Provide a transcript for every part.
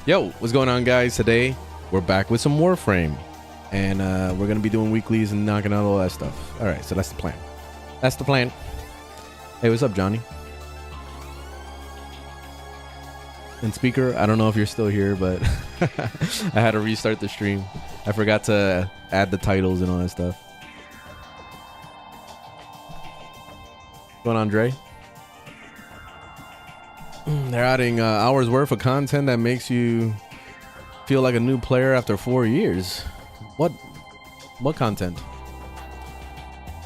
Yo, what's going on, guys? Today we're back with some Warframe, and we're gonna be doing weeklies and knocking out all that stuff. All right, so that's the plan. That's the plan. Hey, what's up, Johnny? And speaker, I don't know if you're still here, but I had to restart the stream. I forgot to add the titles and all that stuff. What's going on, Dre? They're adding hours worth of content that makes you feel like a new player after 4 years. What content?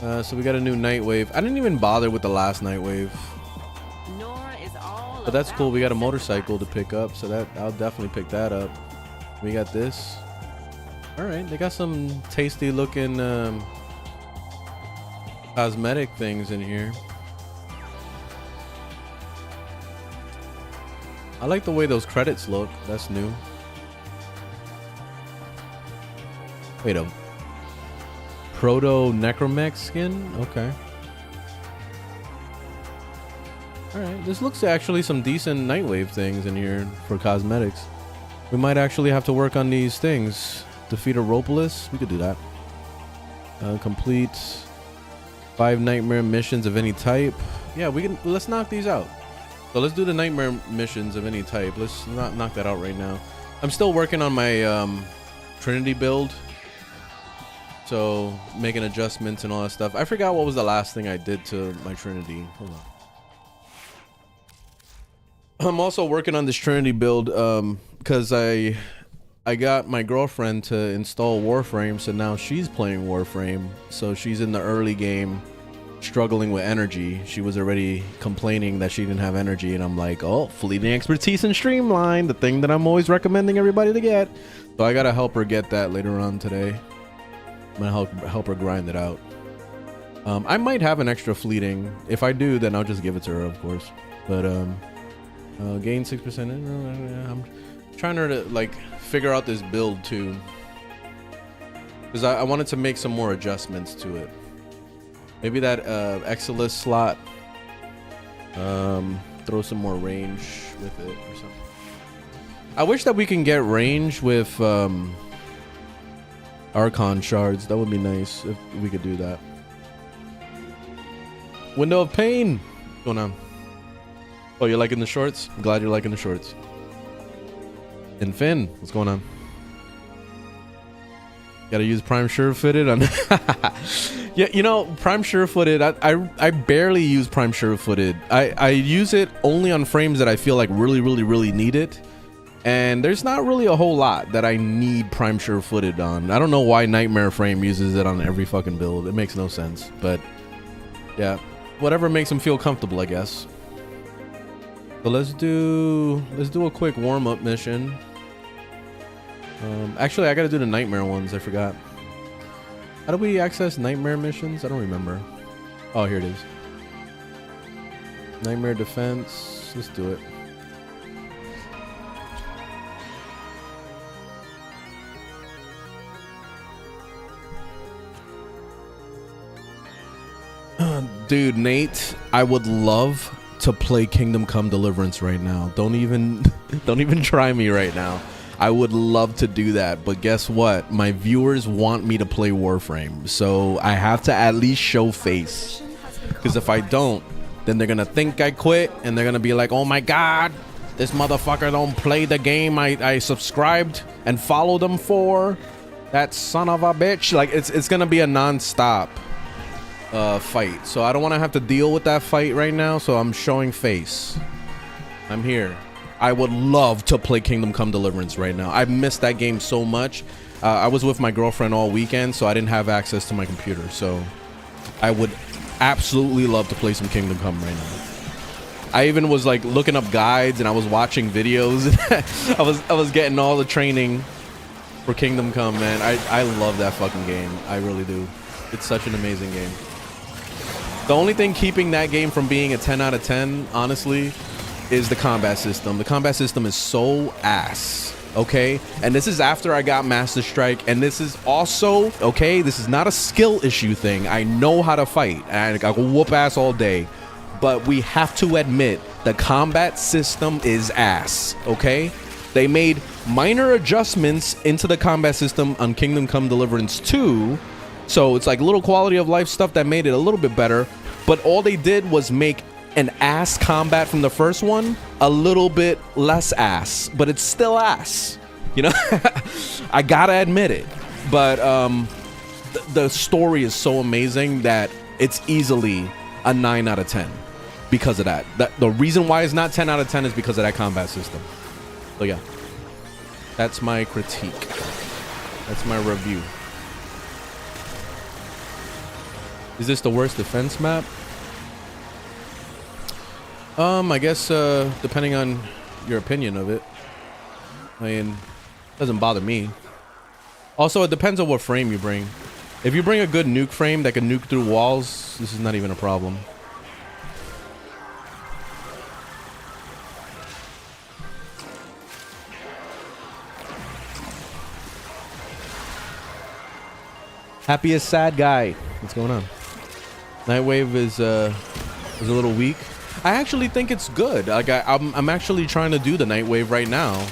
So we got a new Nightwave. I didn't even bother with the last Nightwave, but that's cool. We got a motorcycle to pick up, so that I'll definitely pick that up. We got this. All right, they got some tasty looking cosmetic things in here. I like the way those credits look. That's new. Wait, a proto necromech skin? Okay. Alright, this looks actually some decent Nightwave things in here for cosmetics. We might actually have to work on these things. Defeat a Ropolis? We could do that. Complete 5 nightmare missions of any type. Yeah, we can. Let's knock these out. So let's do the nightmare missions of any type. Let's not knock that out right now. I'm still working on my Trinity build. So making adjustments and all that stuff. I forgot what was the last thing I did to my Trinity. Hold on. I'm also working on this Trinity build because I got my girlfriend to install Warframe, so now she's playing Warframe. So she's in the early game, struggling with energy. She was already complaining that she didn't have energy, and I'm like, oh, fleeting expertise and streamline, the thing that I'm always recommending everybody to get. So I gotta help her get that later on today. I'm gonna help her grind it out. I might have an extra fleeting. If I do, then I'll just give it to her, of course. But gain 6%. I'm trying her to like figure out this build too, because I wanted to make some more adjustments to it. Maybe that Exilus slot, throw some more range with it or something. I wish that we can get range with Archon shards. That would be nice if we could do that. Window of Pain. What's going on? Oh, you're liking the shorts? I'm glad you're liking the shorts. And Finn, what's going on? Gotta use Prime Sure-Footed on. Yeah, you know, Prime Sure-Footed, I barely use Prime Sure-Footed. I use it only on frames that I feel like really need it. And there's not really a whole lot that I need Prime Sure-Footed on. I don't know why Nightmare Frame uses it on every fucking build. It makes no sense. But yeah, whatever makes them feel comfortable, I guess. So let's do a quick warm-up mission. Actually, I gotta do the nightmare ones. I forgot. How do we access nightmare missions? I don't remember. Oh, here it is. Nightmare defense. Let's do it. Dude, Nate, I would love to play Kingdom Come Deliverance right now. Don't even try me right now. I would love to do that, but guess what? My viewers want me to play Warframe, so I have to at least show face. Because if I don't, then they're gonna think I quit, and they're gonna be like, oh my god, this motherfucker don't play the game I subscribed and followed him for. That son of a bitch. Like, it's gonna be a non-stop fight. So I don't want to have to deal with that fight right now, so I'm showing face. I'm here. I would love to play Kingdom Come Deliverance right now. I missed that game so much. I was with my girlfriend all weekend, so I didn't have access to my computer. So I would absolutely love to play some Kingdom Come right now. I even was like looking up guides, and I was watching videos. I was getting all the training for Kingdom Come, man. I love that fucking game. I really do. It's such an amazing game. The only thing keeping that game from being a 10 out of 10, honestly, is the combat system. The combat system is so ass, okay? And this is after I got Master Strike, and this is also, okay, this is not a skill issue thing. I know how to fight, and I can whoop ass all day, but we have to admit the combat system is ass, okay? They made minor adjustments into the combat system on Kingdom Come Deliverance 2. So it's like little quality of life stuff that made it a little bit better. But all they did was make an ass combat from the first one a little bit less ass. But it's still ass. You know? I gotta admit it. But the story is so amazing that it's easily a 9 out of 10 because of that. The reason why it's not 10 out of 10 is because of that combat system. So yeah, that's my critique. That's my review. Is this the worst defense map? I guess depending on your opinion of it. I mean, it doesn't bother me. Also, it depends on what frame you bring. If you bring a good nuke frame that can nuke through walls, this is not even a problem. Happiest sad guy. What's going on? Nightwave is a little weak. I actually think it's good. Like I'm actually trying to do the Nightwave right now.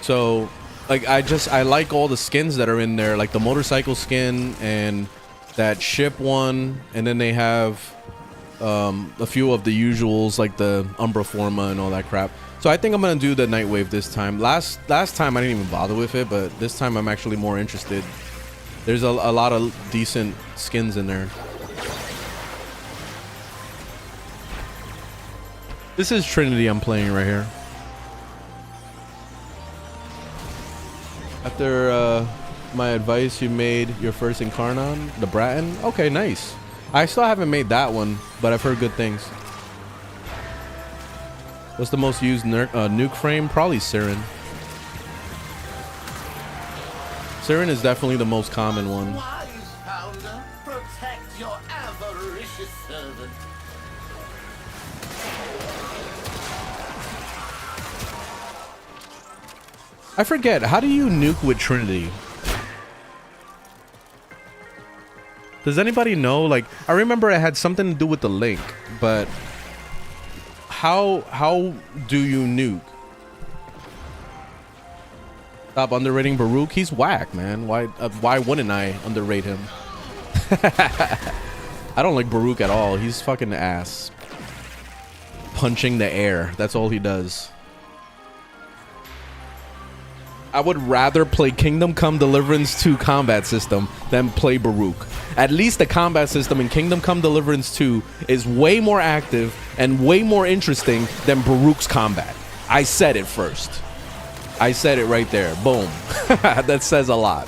So like I like all the skins that are in there, like the motorcycle skin and that ship one, and then they have a few of the usuals like the Umbra Forma and all that crap. So I think I'm gonna do the Nightwave this time. Last time I didn't even bother with it, but this time I'm actually more interested. There's a lot of decent skins in there. This is Trinity I'm playing right here. After my advice, you made your first Incarnon, the Bratton. Okay, nice. I still haven't made that one, but I've heard good things. What's the most used nuke frame? Probably Siren. Siren is definitely the most common one. Wise founder, protect your avaricious servant. I forget, how do you nuke with Trinity? Does anybody know? Like, I remember it had something to do with the link, but how do you nuke? Stop underrating Baruch. He's whack, man. Why wouldn't I underrate him? I don't like Baruch at all. He's fucking ass. Punching the air. That's all he does. I would rather play Kingdom Come Deliverance 2 combat system than play Baruch. At least the combat system in Kingdom Come Deliverance 2 is way more active and way more interesting than Baruch's combat. I said it first. I said it right there. Boom. That says a lot.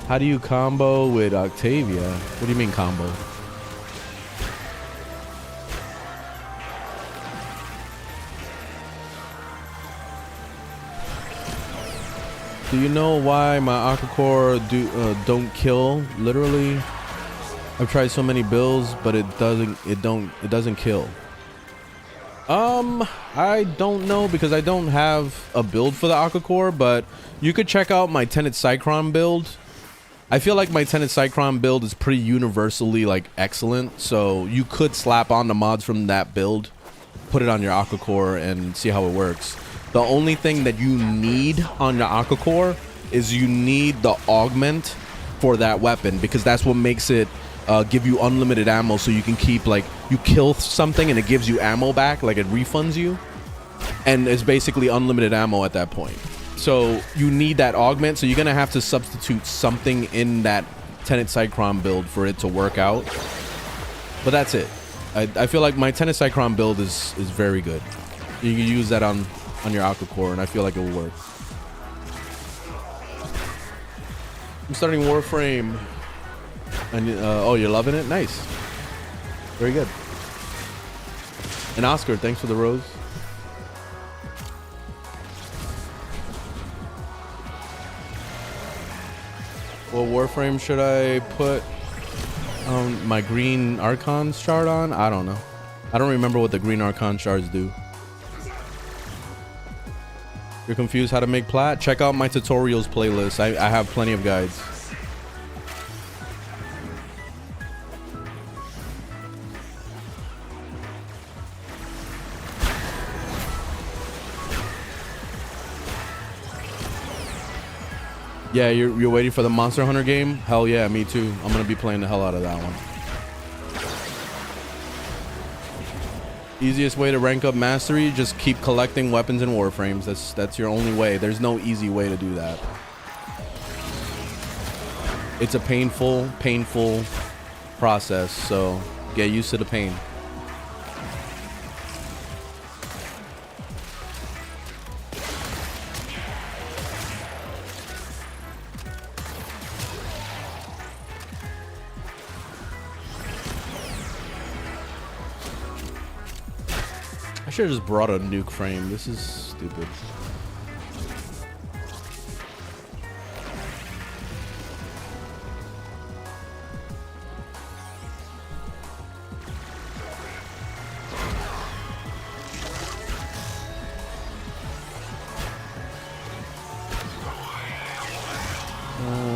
How do you combo with Octavia? What do you mean combo? Do you know why my Aqua Core don't kill? Literally, I've tried so many builds, but it doesn't kill. I don't know because I don't have a build for the Aqua Core, but you could check out my Tenet Cycron build. I feel like my Tenet Cycron build is pretty universally like excellent, so you could slap on the mods from that build, put it on your Aqua Core, and see how it works. The only thing that you need on your Aqua Core is you need the augment for that weapon, because that's what makes it give you unlimited ammo, so you can keep, like, you kill something and it gives you ammo back, like it refunds you, and it's basically unlimited ammo at that point. So you need that augment, so you're gonna have to substitute something in that Tenet Cycron build for it to work out. But that's it. I feel like my Tenet Cycron build is very good. You can use that on your Aqua Core, and I feel like it will work. I'm starting Warframe. And oh, you're loving it? Nice. Very good. And Oscar, thanks for the rose. What Warframe should I put my green Archon shard on? I don't know. I don't remember what the green Archon shards do. You're confused how to make plat? Check out my tutorials playlist. I have plenty of guides. Yeah, you're waiting for the Monster Hunter game? Hell yeah, me too. I'm gonna be playing the hell out of that one. Easiest way to rank up mastery, just keep collecting weapons and warframes. That's your only way. There's no easy way to do that. It's a painful process, so get used to the pain. I should have just brought a nuke frame. This is stupid.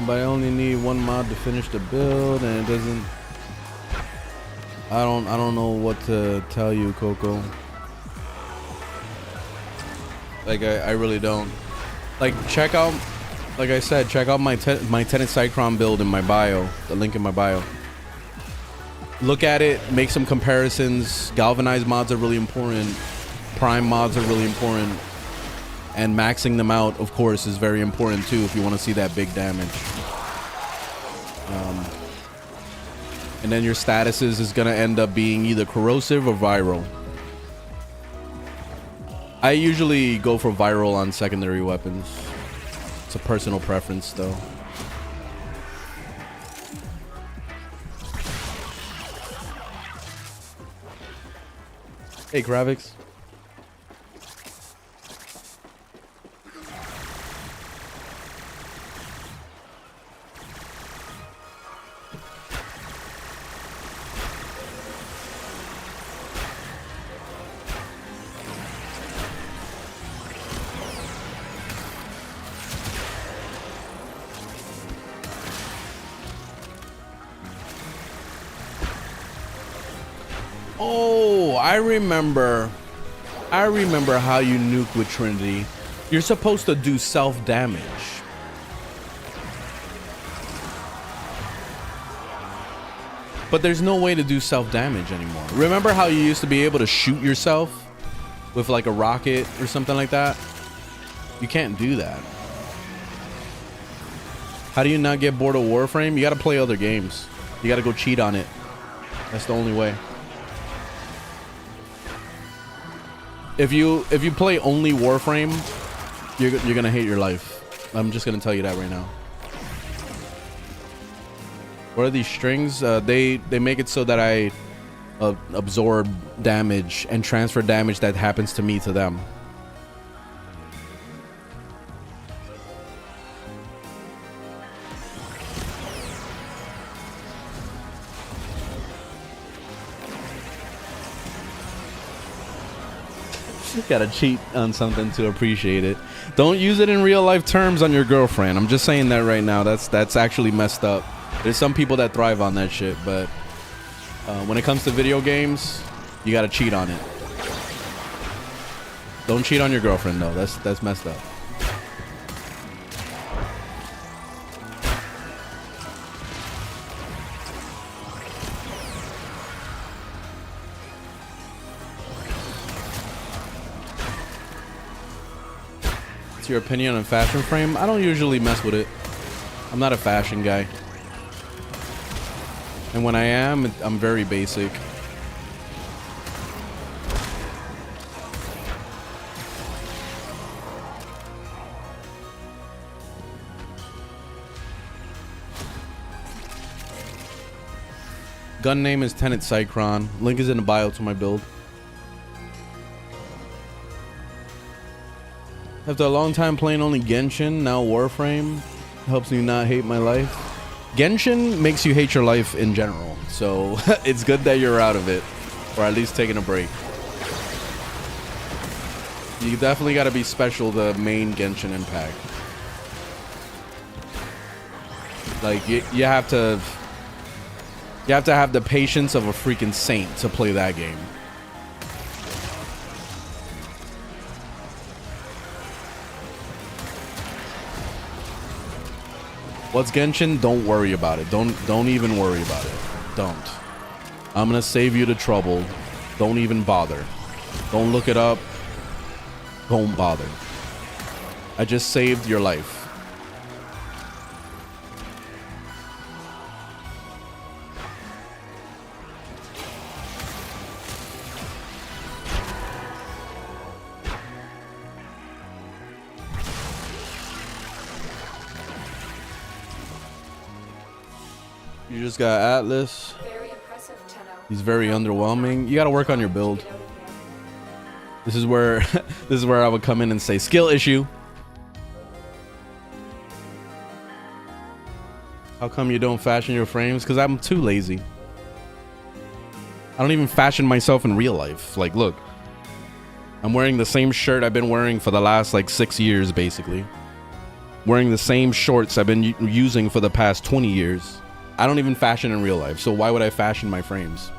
But I only need one mod to finish the build, and it doesn't. I don't know what to tell you, Coco. Like I really don't. Like check out, like I said, check out my Tenant Cycron build in my bio. The link in my bio. Look at it, make some comparisons. Galvanized mods are really important. Prime mods are really important. And maxing them out, of course, is very important too if you want to see that big damage. And then your statuses is gonna end up being either corrosive or viral. I usually go for viral on secondary weapons. It's a personal preference though. Hey Kravix. Oh, I remember how you nuke with Trinity. You're supposed to do self-damage. But there's no way to do self-damage anymore. Remember how you used to be able to shoot yourself with like a rocket or something like that? You can't do that. How do you not get bored of Warframe? You gotta play other games. You gotta go cheat on it. That's the only way. If you play only Warframe, you're gonna hate your life. I'm just gonna tell you that right now. What are these strings? They make it so that I absorb damage and transfer damage that happens to me to them. Gotta cheat on something to appreciate it. Don't use it in real life terms on your girlfriend. I'm just saying that right now. That's actually messed up. There's some people that thrive on that shit, but when it comes to video games, you gotta cheat on it. Don't cheat on your girlfriend though. That's messed up. What's your opinion on fashion frame? I don't usually mess with it. I'm not a fashion guy. And when I am, I'm very basic. Gun name is Tenant Cycron. Link is in the bio to my build. After a long time playing only Genshin, now Warframe helps me not hate my life. Genshin makes you hate your life in general, so it's good that you're out of it, or at least taking a break. You definitely got to be special to main Genshin Impact. Like you have to have the patience of a freaking saint to play that game. What's Genshin? Don't worry about it. Don't even worry about it. Don't. I'm gonna save you the trouble. Don't even bother. Don't look it up. Don't bother. I just saved your life. You just got Atlas. He's very underwhelming. You got to work on your build. This is where this is where I would come in and say skill issue. How come you don't fashion your frames? Because I'm too lazy. I don't even fashion myself in real life. Like, look, I'm wearing the same shirt I've been wearing for the last like 6 years, basically. Wearing the same shorts I've been using for the past 20 years. I don't even fashion in real life, so why would I fashion my frames?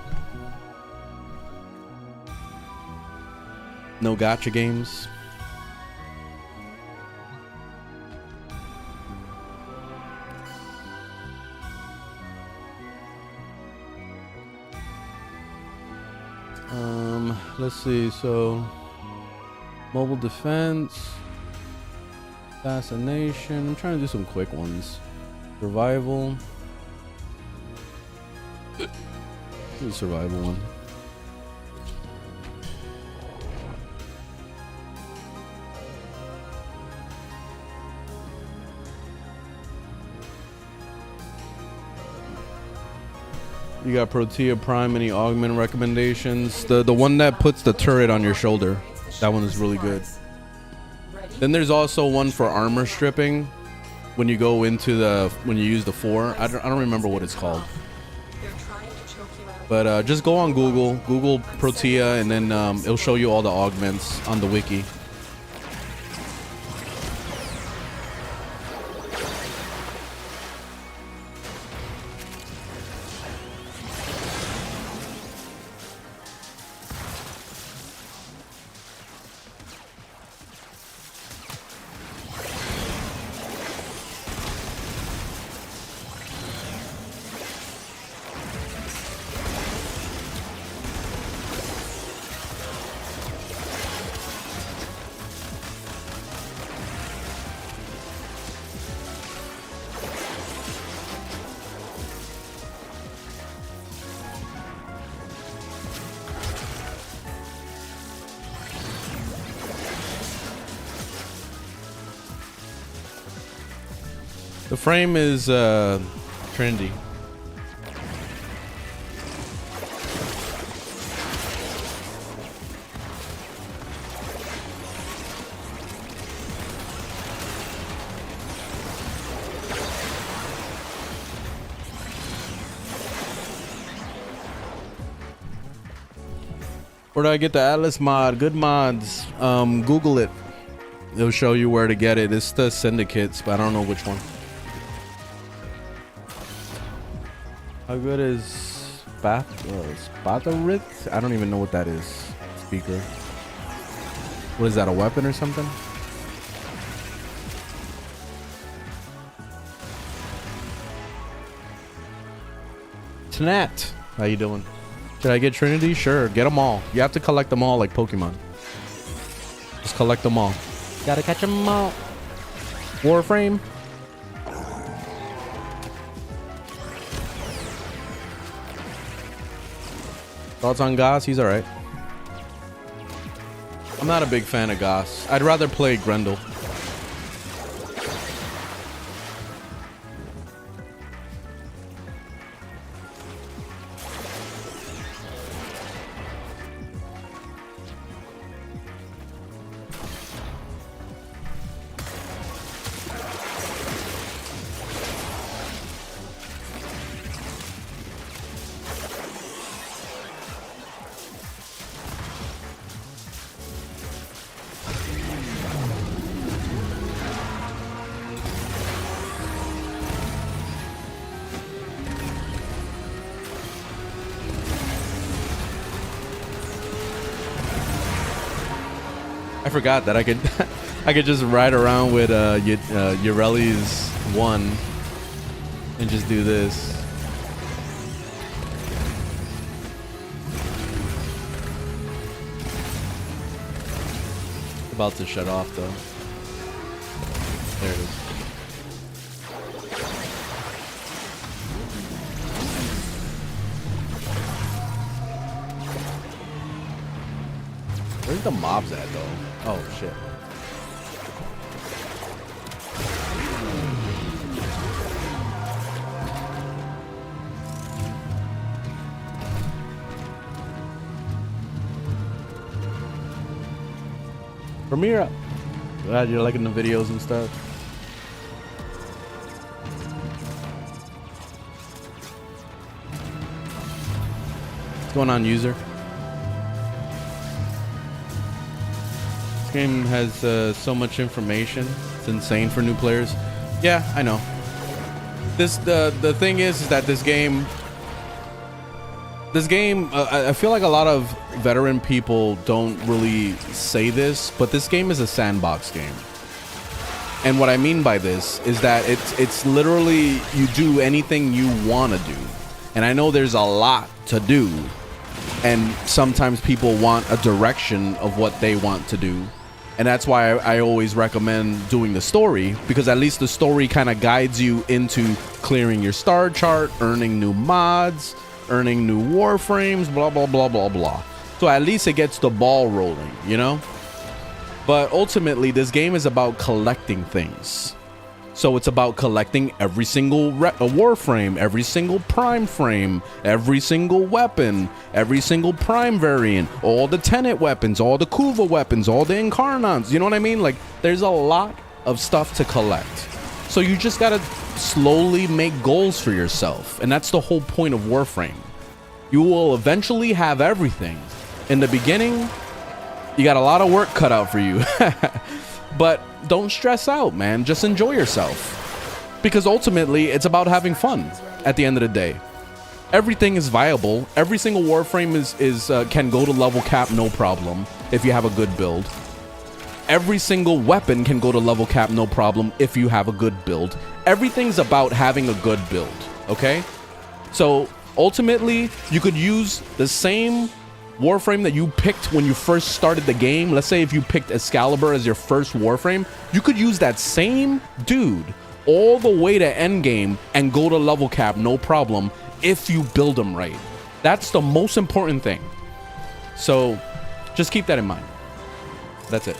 No gacha games. Let's see. So, mobile defense, assassination. I'm trying to do some quick ones. Survival. Do the survival one. You got Protea Prime. Any augment recommendations? The one that puts the turret on your shoulder. That one is really good. Then there's also one for armor stripping. When you go into when you use the 4. I don't remember what it's called. But just go on Google Protea, and then it'll show you all the augments on the wiki. The frame is trendy. Where do I get the Atlas mod? Good mods. Google it. It'll show you where to get it. It's the syndicates, but I don't know which one. How good is Spatharit? I don't even know what that is. Speaker. What is that, a weapon or something? Tanat, how you doing? Should I get Trinity? Sure, get them all. You have to collect them all like Pokemon. Just collect them all. Gotta catch them all. Warframe. Thoughts on Goss? He's alright. I'm not a big fan of Goss. I'd rather play Grendel. I forgot that I could I could just ride around with Ureli's 1 and just do this. About to shut off though. There it is. Where's the mobs at though? Oh shit. Premiere. Glad you're liking the videos and stuff. What's going on, user? This game has so much information. It's insane for new players. Yeah, I know. The thing is that this game I feel like a lot of veteran people don't really say this, but this game is a sandbox game. And what I mean by this is that it's literally you do anything you want to do. And I know there's a lot to do, and sometimes people want a direction of what they want to do. And that's why I always recommend doing the story, because at least the story kind of guides you into clearing your star chart, earning new mods, earning new warframes, blah blah blah blah blah. So at least it gets the ball rolling, you know. But ultimately this game is about collecting things. So it's about collecting every single warframe, every single prime frame, every single weapon, every single prime variant, all the tenant weapons, all the Kuva weapons, all the incarnats, you know what I mean? Like there's a lot of stuff to collect. So you just gotta slowly make goals for yourself. And that's the whole point of Warframe. You will eventually have everything. In the beginning, you got a lot of work cut out for you. But don't stress out, man. Just enjoy yourself. Because ultimately, it's about having fun at the end of the day. Everything is viable. Every single Warframe can go to level cap no problem if you have a good build. Every single weapon can go to level cap no problem if you have a good build. Everything's about having a good build, okay? So ultimately, you could use the same Warframe that you picked when you first started the game. Let's say if you picked Excalibur as your first Warframe, you could use that same dude all the way to endgame and go to level cap no problem if you build them right. That's the most important thing. So just keep that in mind. That's it.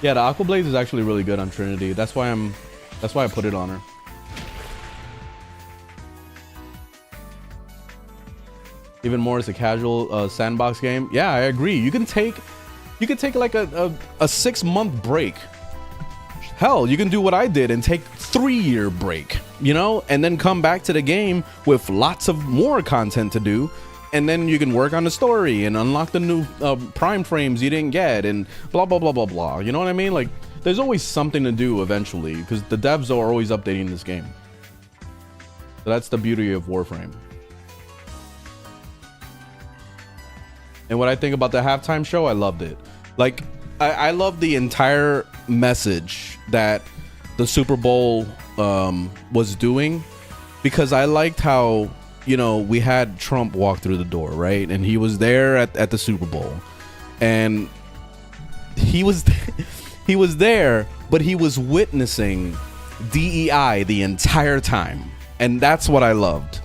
Yeah, the Aqua Blaze is actually really good on Trinity. That's why I put it on her. Even more as a casual sandbox game. Yeah, I agree. You can take like a 6-month break. Hell, you can do what I did and take 3-year break, you know, and then come back to the game with lots of more content to do. And then you can work on the story and unlock the new prime frames you didn't get and blah, blah, blah, blah, blah. You know what I mean? Like, there's always something to do eventually because the devs are always updating this game. So that's the beauty of Warframe. And what I think about the halftime show, I loved it. Like, I love the entire message that the Super Bowl was doing, because I liked how, you know, we had Trump walk through the door, right? And he was there at the Super Bowl, and he was there, but he was witnessing DEI the entire time, and that's what I loved.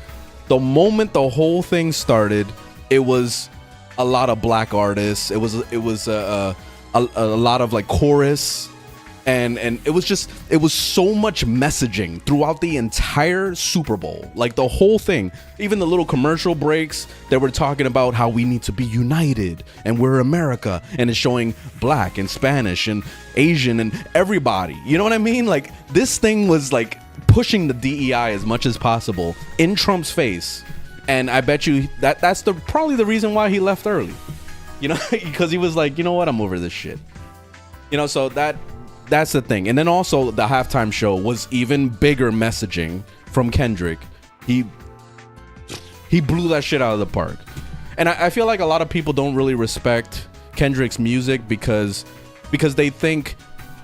The moment the whole thing started, it was a lot of black artists. It was a lot of like chorus, and it was so much messaging throughout the entire Super Bowl, like the whole thing. Even the little commercial breaks, they were talking about how we need to be united and we're America, and it's showing black and Spanish and Asian and everybody, you know what I mean? Like, this thing was like pushing the DEI as much as possible in Trump's face. And I bet you that's probably the reason why he left early. You know, because he was like, you know what, I'm over this shit. You know, so that that's the thing. And then also the halftime show was even bigger messaging from Kendrick. He blew that shit out of the park. And I feel like a lot of people don't really respect Kendrick's music because they think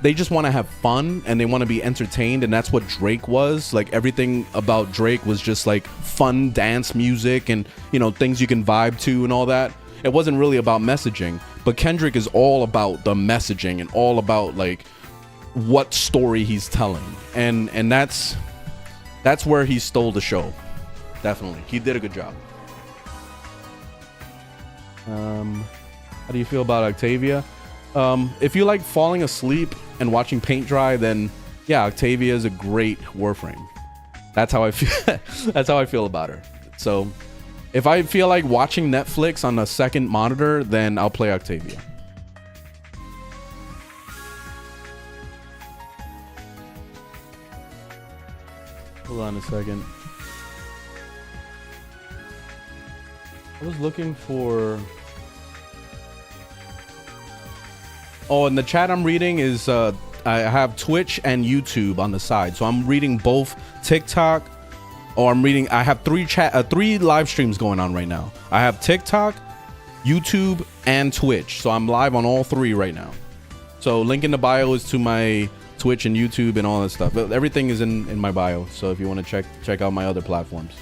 they just want to have fun and they want to be entertained, and that's what Drake was. Like, everything about Drake was just like fun dance music and, you know, things you can vibe to and all that. It wasn't really about messaging, but Kendrick is all about the messaging and all about like what story he's telling, and that's where he stole the show. Definitely, he did a good job. How do you feel about Octavia? If you like falling asleep and watching paint dry, then yeah, Octavia is a great Warframe. That's how I feel. That's how I feel about her. So if I feel like watching Netflix on a second monitor, then I'll play Octavia. Hold on a second. I was looking for... Oh, and the chat I'm reading is I have Twitch and YouTube on the side. So I'm reading both TikTok, or I have three live streams going on right now. I have TikTok, YouTube, and Twitch. So I'm live on all three right now. So link in the bio is to my Twitch and YouTube and all that stuff. Everything is in my bio. So if you want to check out my other platforms.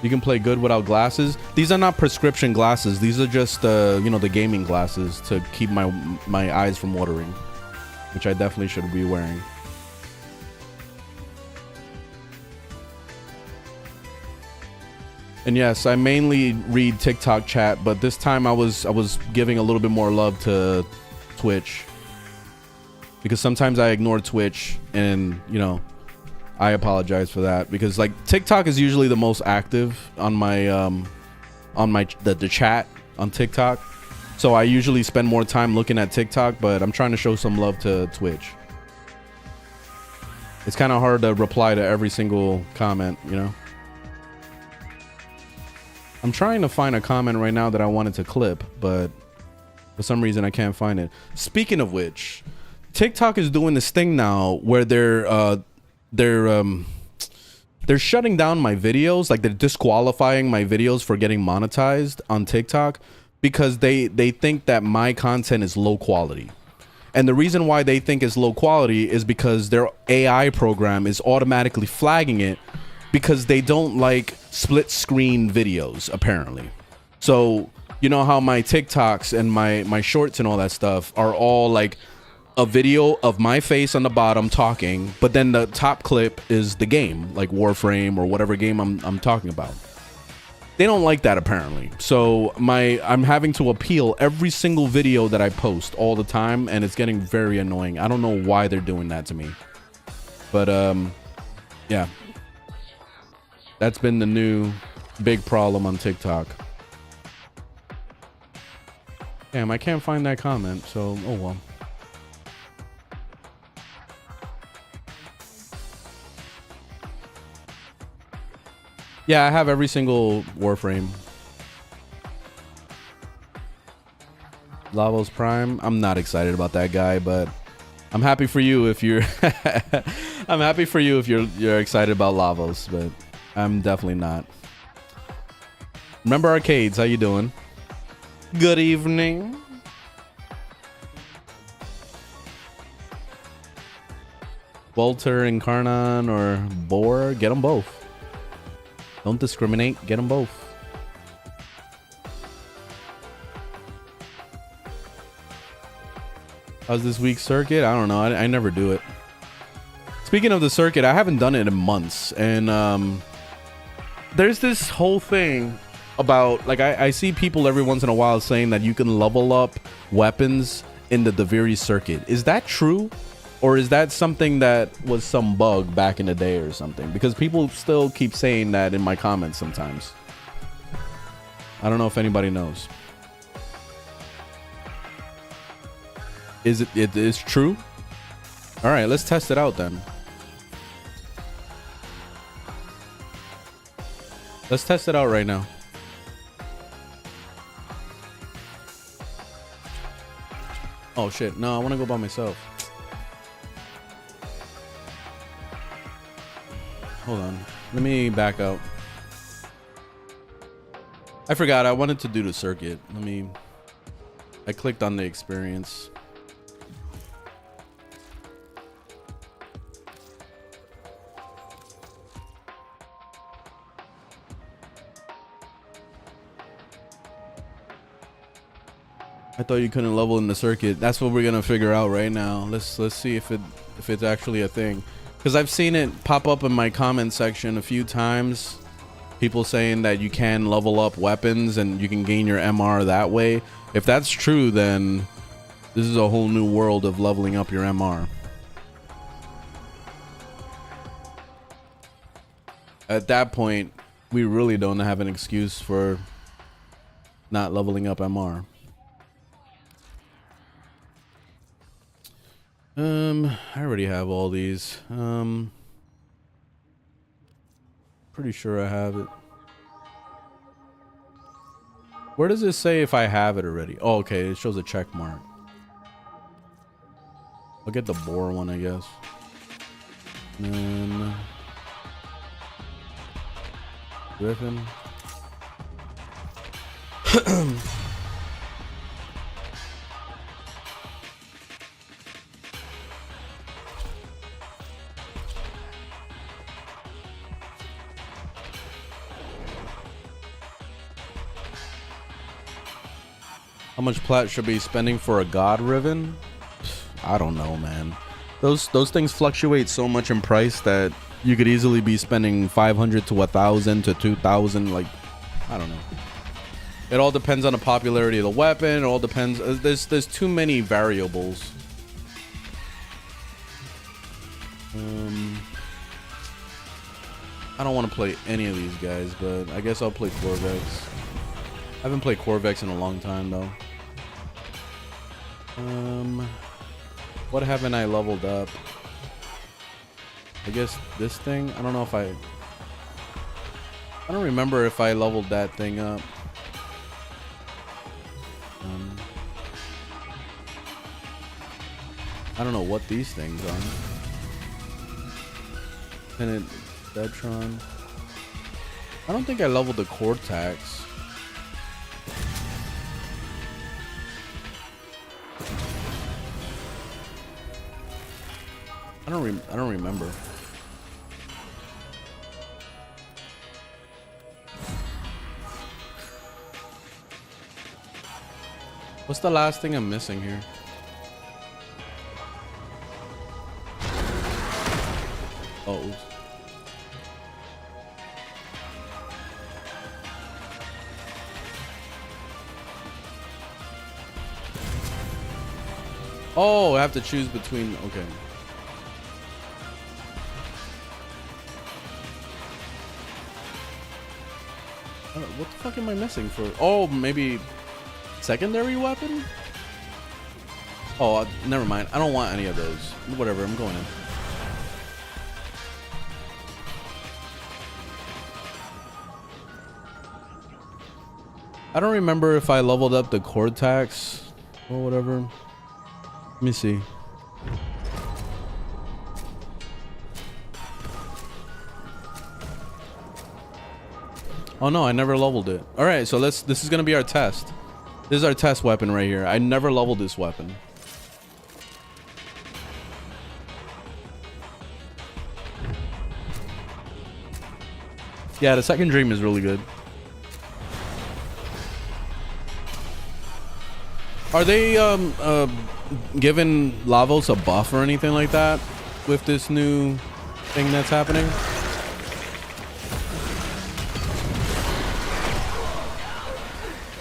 You can play good without glasses. These are not prescription glasses. These are just you know, the gaming glasses to keep my eyes from watering, which I definitely should be wearing. And yes, I mainly read TikTok chat, but this time I was giving a little bit more love to Twitch, because sometimes I ignore Twitch, and you know, I apologize for that, because like TikTok is usually the most active on my the chat on TikTok. So I usually spend more time looking at TikTok, but I'm trying to show some love to Twitch. It's kind of hard to reply to every single comment, you know. I'm trying to find a comment right now that I wanted to clip, but for some reason I can't find it. Speaking of which, TikTok is doing this thing now where they're shutting down my videos. Like, they're disqualifying my videos for getting monetized on TikTok because they think that my content is low quality. And the reason why they think it's low quality is because their AI program is automatically flagging it, because they don't like split screen videos, apparently. So you know how my TikToks and my shorts and all that stuff are all like a video of my face on the bottom talking, but then the top clip is the game, like Warframe or whatever game I'm talking about. They don't like that, apparently. So I'm having to appeal every single video that I post all the time, and it's getting very annoying. I don't know why they're doing that to me, but yeah, that's been the new big problem on TikTok. Damn, I can't find that comment, so oh well. Yeah, I have every single Warframe. Lavos Prime. I'm not excited about that guy, but I'm happy for you if you're I'm happy for you if you're excited about Lavos, but I'm definitely not. Remember Arcades, how you doing? Good evening. Walter, Incarnon, or Boar, get them both. Don't discriminate, get them both. How's this week's circuit? I don't know. I never do it. Speaking of the circuit, I haven't done it in months. And there's this whole thing about, like, I see people every once in a while saying that you can level up weapons in the Daviri circuit. Is that true? Or is that something that was some bug back in the day or something? Because people still keep saying that in my comments sometimes. I don't know if anybody knows. Is it is true? All right, let's test it out then. Let's test it out right now. Oh shit, no, I want to go by myself. Hold on, let me back out. I forgot I wanted to do the circuit. I clicked on the experience. I thought you couldn't level in the circuit. That's what we're gonna figure out right now. Let's see if it's actually a thing, because I've seen it pop up in my comment section a few times. People saying that you can level up weapons and you can gain your MR that way. If that's true, then this is a whole new world of leveling up your MR. At that point, we really don't have an excuse for not leveling up MR. I already have all these. Pretty sure I have it. Where does it say if I have it already? Oh, okay, it shows a check mark. I'll get the boar one, I guess. And then Griffin. How much plat should be spending for a god riven? I don't know, man. Those things fluctuate so much in price that you could easily be spending 500 to 1,000 to 2,000. Like, I don't know. It all depends on the popularity of the weapon. It all depends. There's too many variables. I don't want to play any of these guys, but I guess I'll play Corvex. I haven't played Corvex in a long time though. What haven't I leveled up? I guess this thing. I don't know if I don't remember if I leveled that thing up. I don't know what these things are. Lieutenant Detron. I don't think I leveled the Cortex. I don't remember. What's the last thing I'm missing here? Oh. Oops. Oh, I have to choose between. Okay. What the fuck am I missing for? Oh, maybe secondary weapon? Oh, never mind. I don't want any of those. Whatever, I'm going in. I don't remember if I leveled up the Cortex or whatever. Let me see. Oh no, I never leveled it. All right, so this is gonna be our test. This is our test weapon right here. I never leveled this weapon. Yeah, the second dream is really good. Are they giving Lavos a buff or anything like that with this new thing that's happening?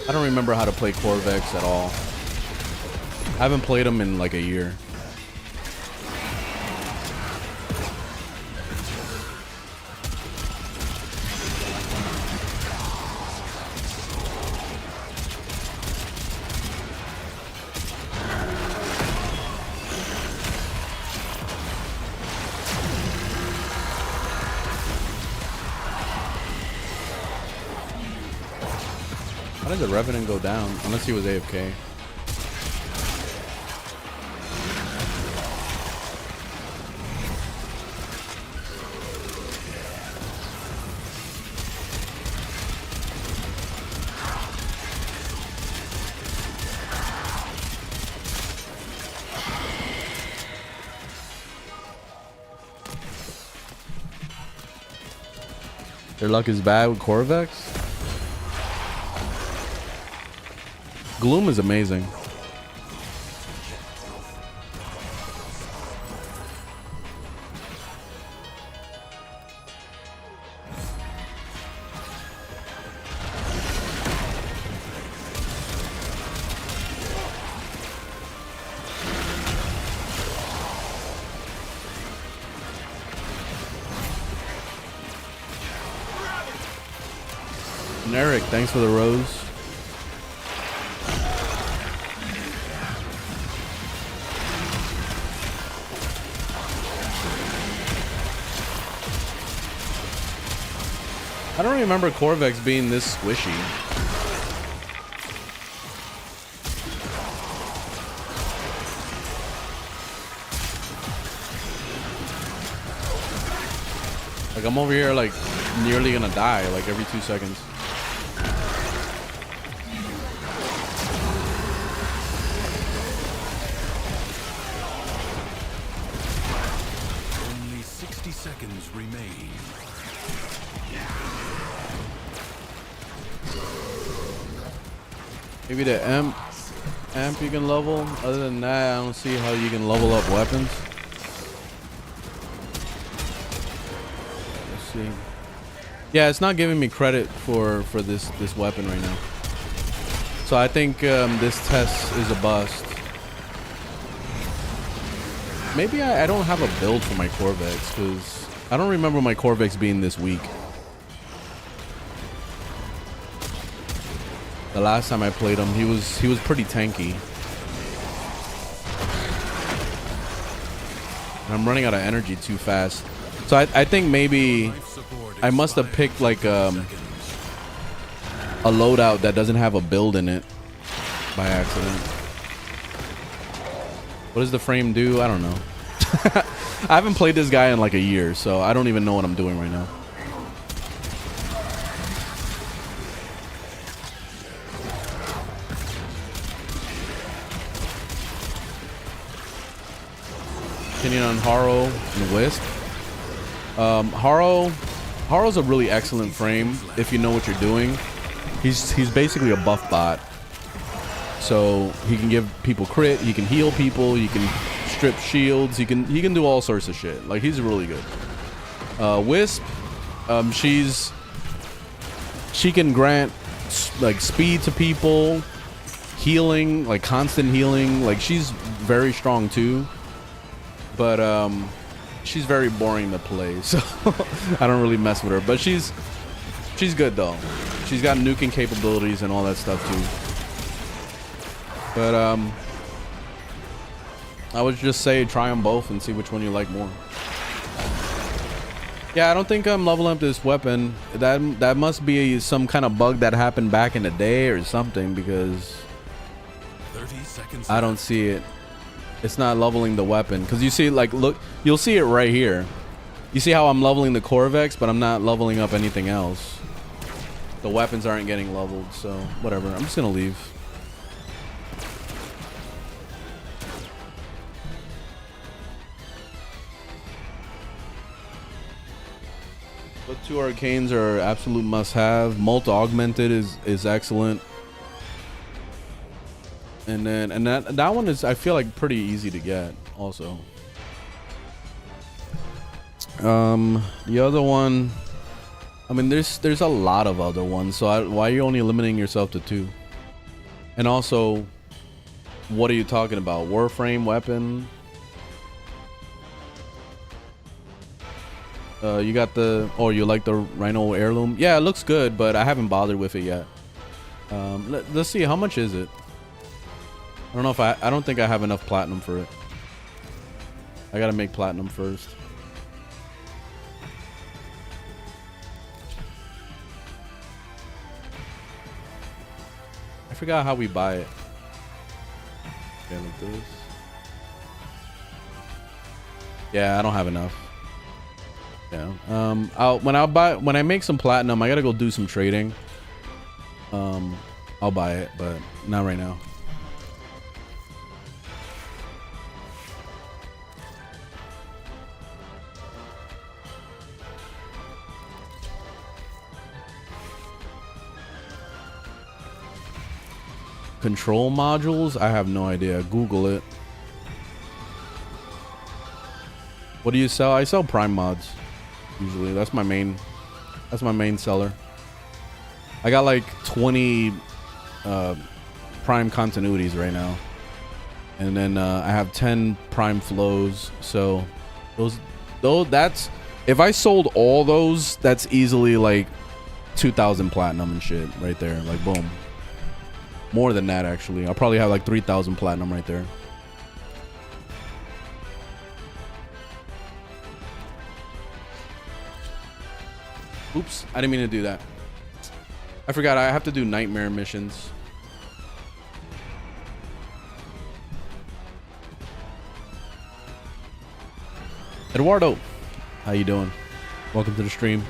I don't remember how to play Corvex at all. I haven't played them in like a year. How did the Revenant go down? Unless he was AFK. Their luck is bad with Corvex. Gloom is amazing. And Eric, thanks for the rose. I don't remember Corvex being this squishy. Like I'm over here like nearly gonna die like every 2 seconds. Only 60 seconds remain. Maybe the amp you can level. Other than that, I don't see how you can level up weapons. Let's see. Yeah, it's not giving me credit for this weapon right now. So I think this test is a bust. Maybe I don't have a build for my Corvex because I don't remember my Corvex being this weak. The last time I played him, he was pretty tanky. And I'm running out of energy too fast. So I think maybe I must have picked like a loadout that doesn't have a build in it by accident. What does the frame do? I don't know. I haven't played this guy in like a year, so I don't even know what I'm doing right now. Opinion on Haro and Wisp. Haro's a really excellent frame if you know what you're doing. He's basically a buff bot, so he can give people crit, he can heal people, he can strip shields, he can do all sorts of shit. Like he's really good. Wisp, she can grant like speed to people, healing, like constant healing. Like she's very strong too. But she's very boring to play, so I don't really mess with her. But she's good though. She's got nuking capabilities and all that stuff too. But I would just say try them both and see which one you like more. Yeah, I don't think I'm leveling up this weapon. That must be some kind of bug that happened back in the day or something, because 30 seconds I don't see it. It's not leveling the weapon, because you see, like, look, you'll see it right here. You see how I'm leveling the Corvex, but I'm not leveling up anything else. The weapons aren't getting leveled, so whatever. I'm just gonna leave. But 2 arcanes are absolute must-have. Multi-augmented is excellent. And then that one is, I feel like, pretty easy to get also. The other one, I mean, there's a lot of other ones, so why are you only limiting yourself to 2? And also, what are you talking about? Warframe weapon? You got the, oh, you like the Rhino heirloom? Yeah, it looks good, but I haven't bothered with it yet. Let's see, how much is it? I don't know if I don't think I have enough platinum for it. I gotta make platinum first. I forgot how we buy it. Okay, like this. Yeah, I don't have enough. Yeah. When I make some platinum, I gotta go do some trading. I'll buy it, but not right now. Control modules? I have no idea. Google it. What do you sell? I sell Prime mods. Usually, that's my main seller. I got like 20 Prime continuities right now, and then I have 10 Prime flows. So that's if I sold all those, that's easily like 2,000 platinum and shit right there. Like boom. More than that, actually. I'll probably have like 3,000 platinum right there. Oops, I didn't mean to do that. I forgot I have to do nightmare missions. Eduardo, how you doing? Welcome to the stream.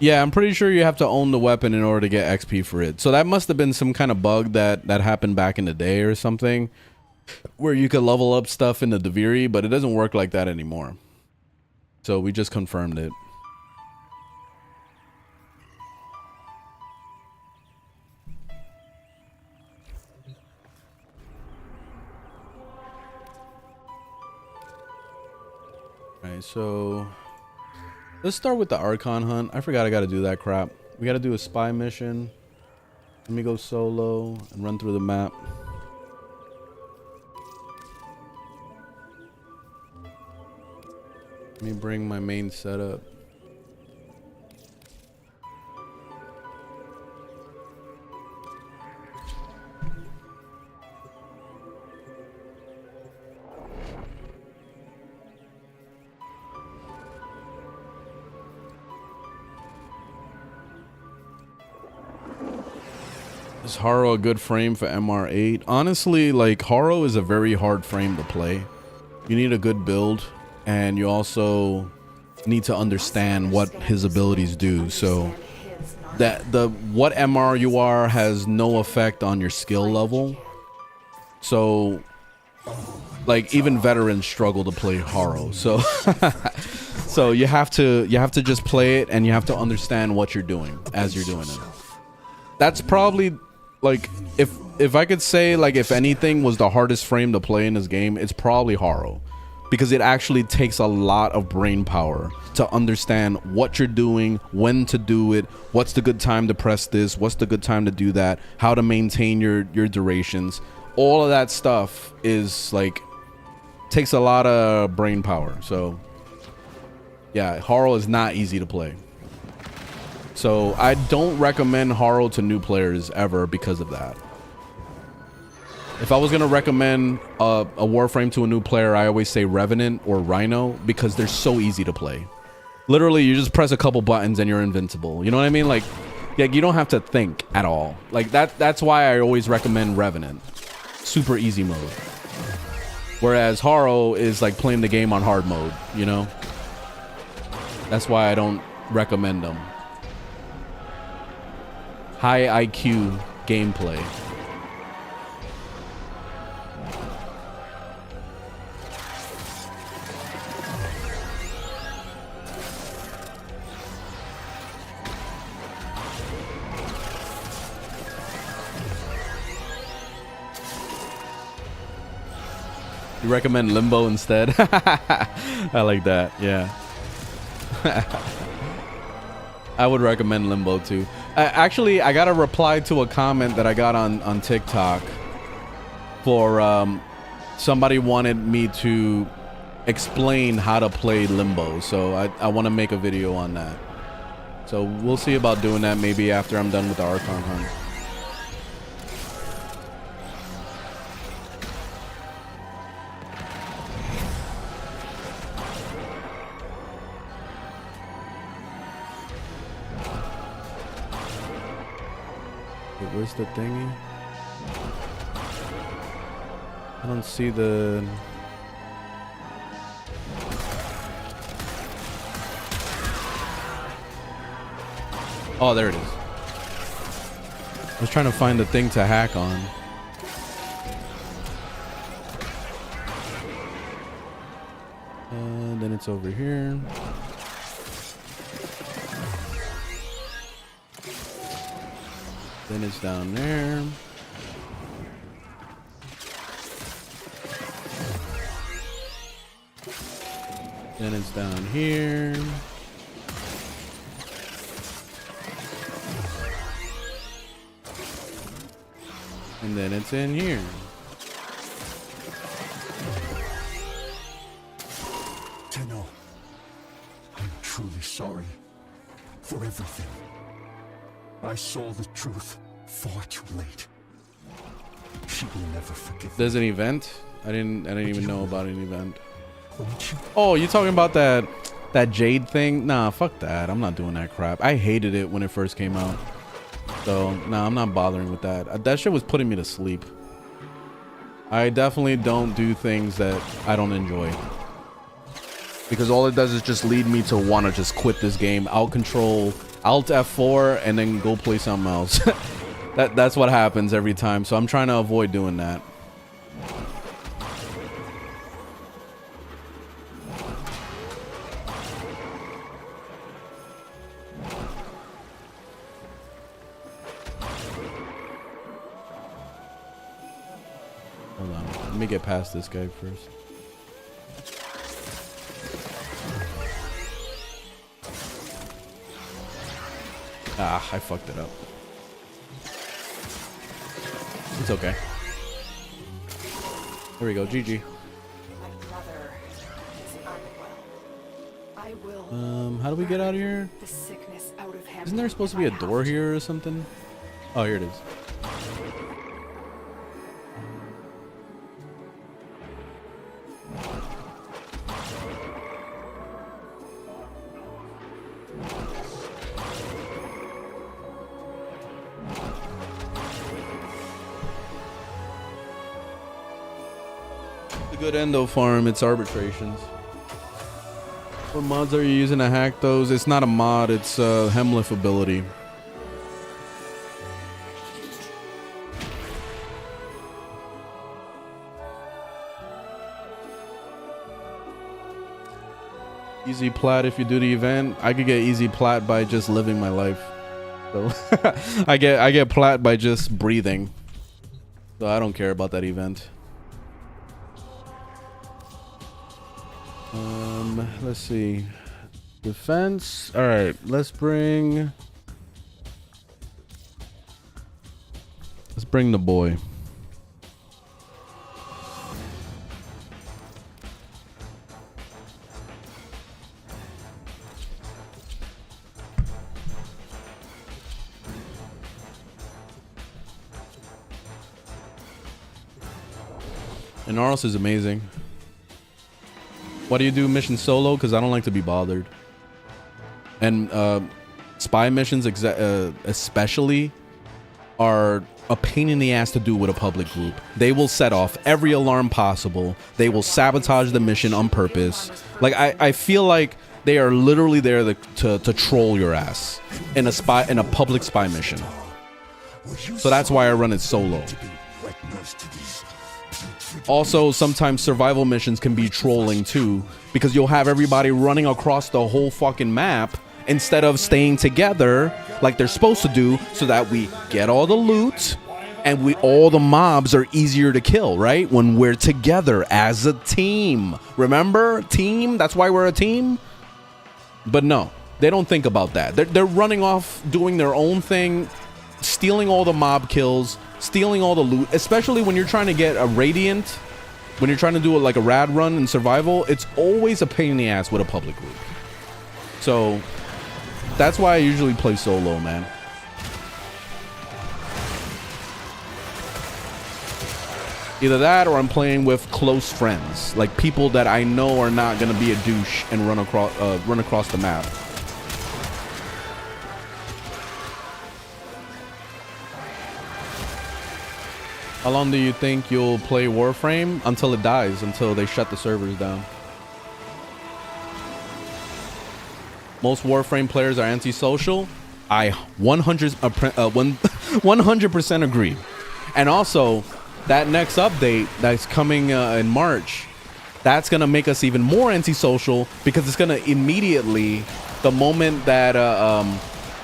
Yeah, I'm pretty sure you have to own the weapon in order to get XP for it. So that must have been some kind of bug that happened back in the day or something, where you could level up stuff in the Deviri, but it doesn't work like that anymore. So we just confirmed it. Alright, so let's start with the Archon Hunt. I forgot I gotta do that crap. We gotta do a spy mission. Let me go solo and run through the map. Let me bring my main setup. Is Haro a good frame for MR8? Honestly, like, Haro is a very hard frame to play. You need a good build, and you also need to understand what his abilities do. So that what MR you are has no effect on your skill level. So like even veterans struggle to play Haro. So so you have to just play it, and you have to understand what you're doing as you're doing it. That's probably, like, if I could say, like, if anything was the hardest frame to play in this game, it's probably Haro, because it actually takes a lot of brain power to understand what you're doing, when to do it, what's the good time to press this, what's the good time to do that, how to maintain your durations. All of that stuff is like takes a lot of brain power. So yeah, Haro is not easy to play. So I don't recommend Haro to new players ever because of that. If I was going to recommend a Warframe to a new player, I always say Revenant or Rhino, because they're so easy to play. Literally, you just press a couple buttons and you're invincible. You know what I mean? Like you don't have to think at all. Like that's why I always recommend Revenant. Super easy mode. Whereas Haro is like playing the game on hard mode, you know? That's why I don't recommend them. High IQ gameplay. You recommend Limbo instead? I like that, yeah. I would recommend Limbo too. Actually, I got a reply to a comment that I got on TikTok for somebody wanted me to explain how to play Limbo. So I want to make a video on that. So we'll see about doing that maybe after I'm done with the Archon Hunt. Where's the thingy? I don't see the... Oh, there it is. I was trying to find the thing to hack on. it's over here. Then it's down there. Then it's down here. And then it's in here. Tenno, I'm truly sorry for everything. I saw the truth far too late. She will never forgive me. There's an event? I didn't even know about an event. Won't you? Oh, you talking about that Jade thing? Nah, fuck that. I'm not doing that crap. I hated it when it first came out. So, nah, I'm not bothering with that. That shit was putting me to sleep. I definitely don't do things that I don't enjoy. Because all it does is just lead me to want to just quit this game. I'll control Alt F4 and then go play something else. That's what happens every time. So I'm trying to avoid doing that. Hold on. Let me get past this guy first. Ah, I fucked it up. It's okay. There we go. GG. How do we get out of here? Isn't there supposed to be a door here or something? Oh, here it is. The good endo farm, it's arbitrations. What mods are you using to hack those? It's not a mod, it's Hemliff ability. Easy plat if you do the event. I could get easy plat by just living my life. So I get plat by just breathing. So I don't care about that event. Let's see. Defense. All right, let's bring the boy. And Aros is amazing. Why do you do mission solo? Because I don't like to be bothered. And spy missions especially are a pain in the ass to do with a public group. They will set off every alarm possible. They will sabotage the mission on purpose. Like I feel like they are literally there to troll your ass in a public spy mission. So that's why I run it solo. Also, sometimes survival missions can be trolling too, because you'll have everybody running across the whole fucking map instead of staying together like they're supposed to do, so that we get all the loot and all the mobs are easier to kill, right? When we're together as a team. Remember? Team? That's why we're a team? But no, they don't think about that. They're running off doing their own thing, stealing all the mob kills, stealing all the loot, especially when you're trying to get a Radiant, when you're trying to do like a rad run in survival. It's always a pain in the ass with a public group. So that's why I usually play solo, man. Either that or I'm playing with close friends, like people that I know are not gonna be a douche and run across the map. How long do you think you'll play Warframe? Until it dies, until they shut the servers down. Most Warframe players are antisocial. I 100% agree. And also, that next update that's coming in March, That's gonna make us even more antisocial because it's gonna immediately, the moment that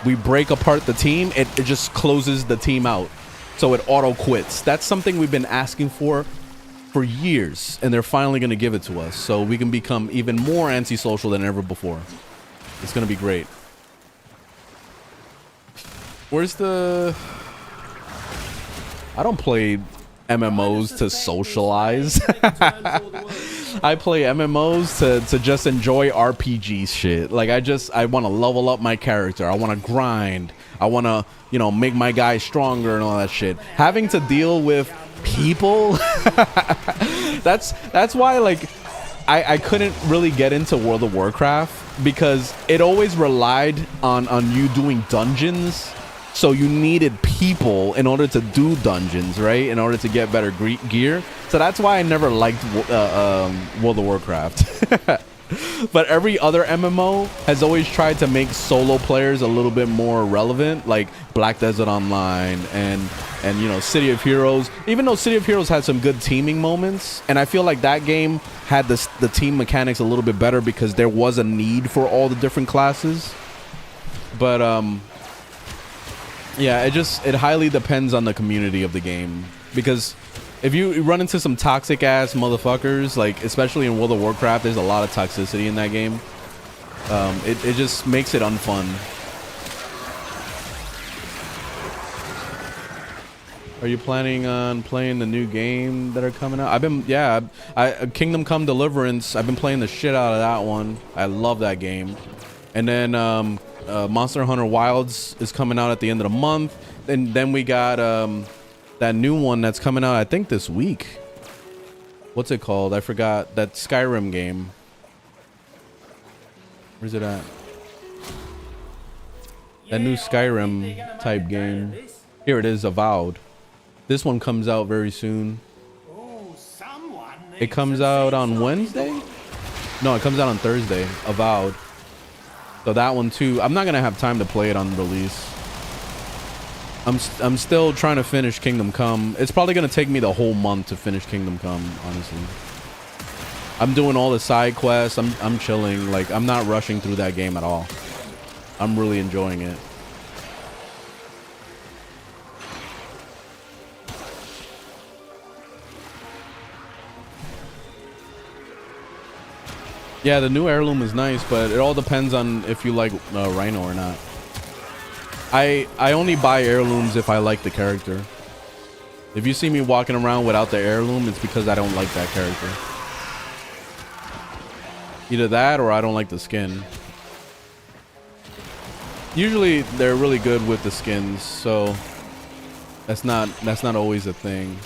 we break apart the team, it just closes the team out, so it auto quits. That's something we've been asking for years, and they're finally gonna give it to us, so we can become even more antisocial than ever before. It's gonna be great. Where's the? I don't play MMOs to socialize. I play MMOs to just enjoy RPG shit. Like I want to level up my character. I want to grind. I want to, you know, make my guy stronger and all that shit. Having to deal with people, that's why, like, I couldn't really get into World of Warcraft because it always relied on you doing dungeons. So you needed people in order to do dungeons, right? In order to get better gear. So that's why I never liked World of Warcraft. But every other MMO has always tried to make solo players a little bit more relevant, like Black Desert Online and you know, City of Heroes. Even though City of Heroes had some good teaming moments, and I feel like that game had the team mechanics a little bit better because there was a need for all the different classes. But yeah, it highly depends on the community of the game, because if you run into some toxic ass motherfuckers, like especially in World of Warcraft, there's a lot of toxicity in that game. It just makes it unfun. Are you planning on playing the new game that are coming out? Kingdom Come Deliverance. I've been playing the shit out of that one. I love that game. And then Monster Hunter Wilds is coming out at the end of the month. And then we got that new one that's coming out, I think, this week. What's it called? I forgot. That Skyrim game. Where's it at? That new Skyrim type game. Here it is, Avowed. This one comes out very soon. It comes out on Wednesday? No, it comes out on Thursday. Avowed. So that one too. I'm not gonna have time to play it on release. I'm still trying to finish Kingdom Come. It's probably gonna take me the whole month to finish Kingdom Come, honestly. I'm doing all the side quests. I'm chilling. Like, I'm not rushing through that game at all. I'm really enjoying it. Yeah, the new heirloom is nice, but it all depends on if you like Rhino or not. I only buy heirlooms if I like the character. If you see me walking around without the heirloom, it's because I don't like that character. Either that or I don't like the skin. Usually they're really good with the skins, so that's not always a thing.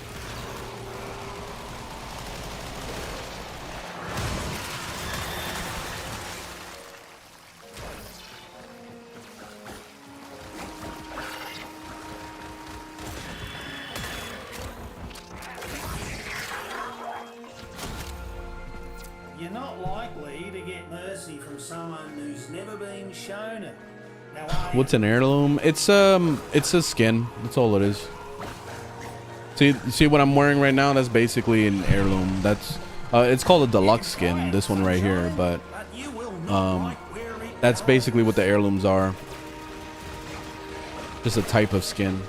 You're not likely to get mercy from someone who's never been shown it. Now, What's an heirloom? It's a skin. That's all it is. See what I'm wearing right now? That's basically an heirloom. That's it's called a deluxe skin, this one right here, but that's basically what the heirlooms are. Just a type of skin.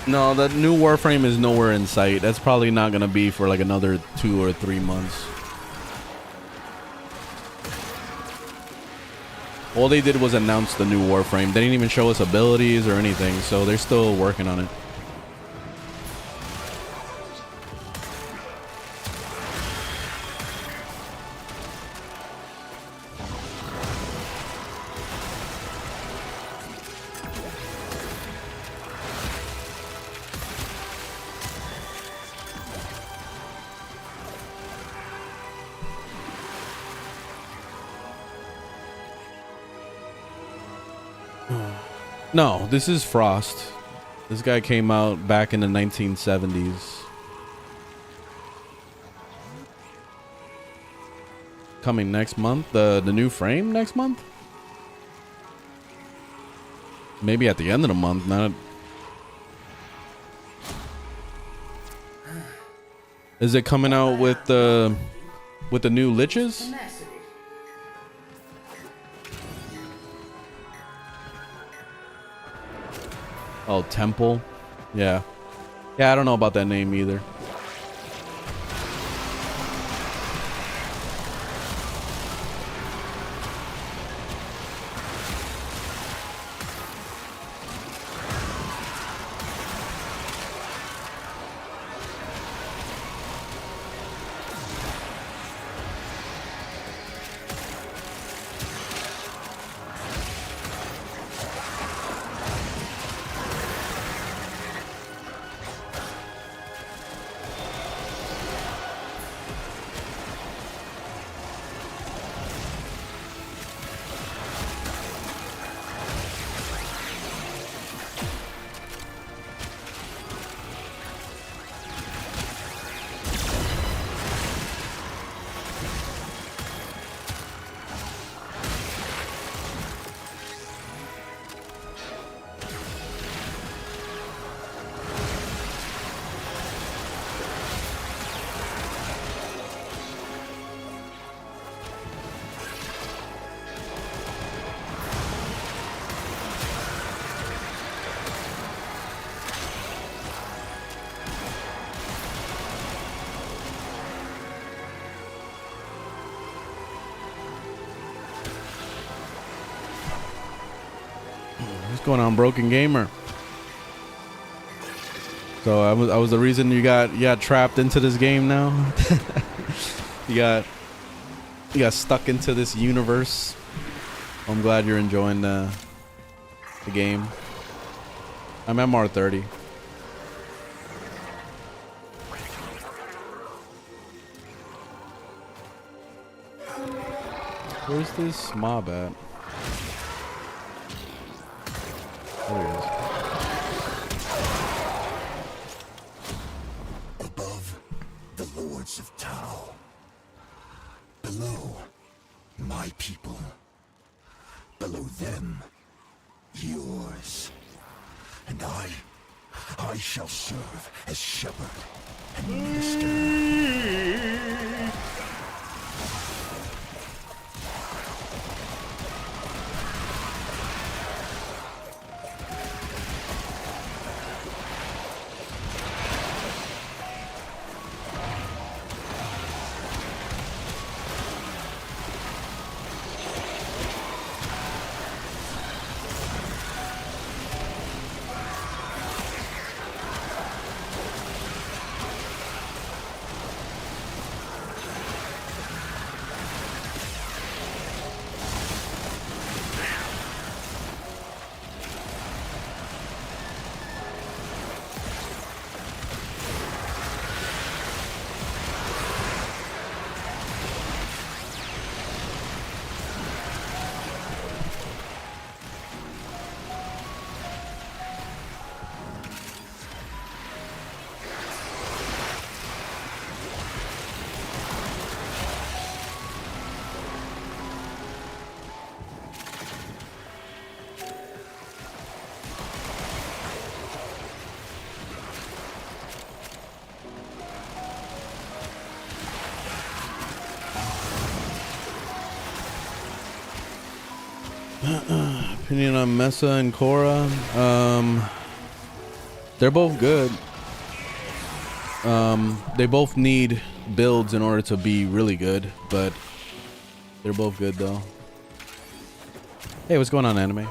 No, the new Warframe is nowhere in sight. That's probably not going to be for like another 2 or 3 months. All they did was announce the new Warframe. They didn't even show us abilities or anything, so they're still working on it. No, this is Frost. This guy came out back in the 1970s. Coming next month. The new frame next month? Maybe at the end of the month, not. Is it coming out with the new liches? Oh, Temple. Yeah. Yeah, I don't know about that name either. What's going on, Broken Gamer? So I was the reason you got trapped into this game now. you got stuck into this universe. I'm glad you're enjoying the game. I'm MR30. Where's this mob at? There he is. Above, the lords of Tau. Below, my people. Below them, yours. And I shall serve as shepherd and minister. Opinion on Mesa and Korra. They're both good. They both need builds in order to be really good, but they're both good though. Hey, what's going on, anime?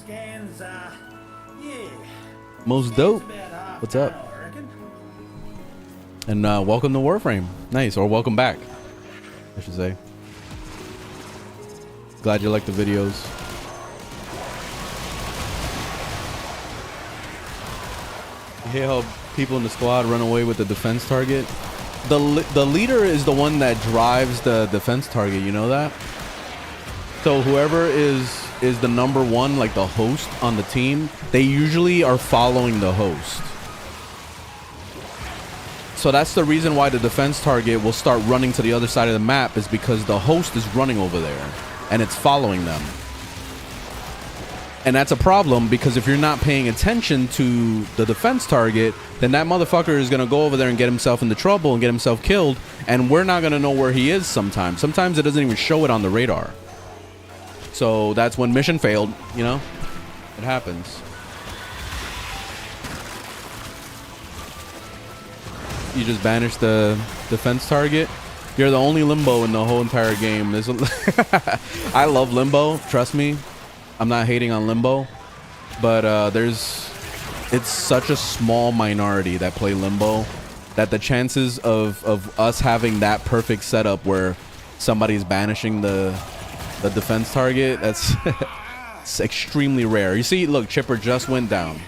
Scans, yeah. Most dope. About half What's done, up? I reckon. And welcome to Warframe. Nice, or welcome back, I should say. Glad you like the videos. You hear how people in the squad run away with the defense target? The leader is the one that drives the defense target, you know that? So whoever is the number one, like the host on the team, they usually are following the host. So that's the reason why the defense target will start running to the other side of the map, is because the host is running over there and it's following them. And that's a problem, because if you're not paying attention to the defense target, then that motherfucker is going to go over there and get himself into trouble and get himself killed, and we're not going to know where he is sometimes. Sometimes it doesn't even show it on the radar. So that's when mission failed, you know? It happens. You just banish the defense target. You're the only limbo in the whole entire game. I love limbo, trust me. I'm not hating on limbo, but it's such a small minority that play limbo that the chances of us having that perfect setup where somebody's banishing the defense target, that's it's extremely rare. You see, look, Chipper just went down.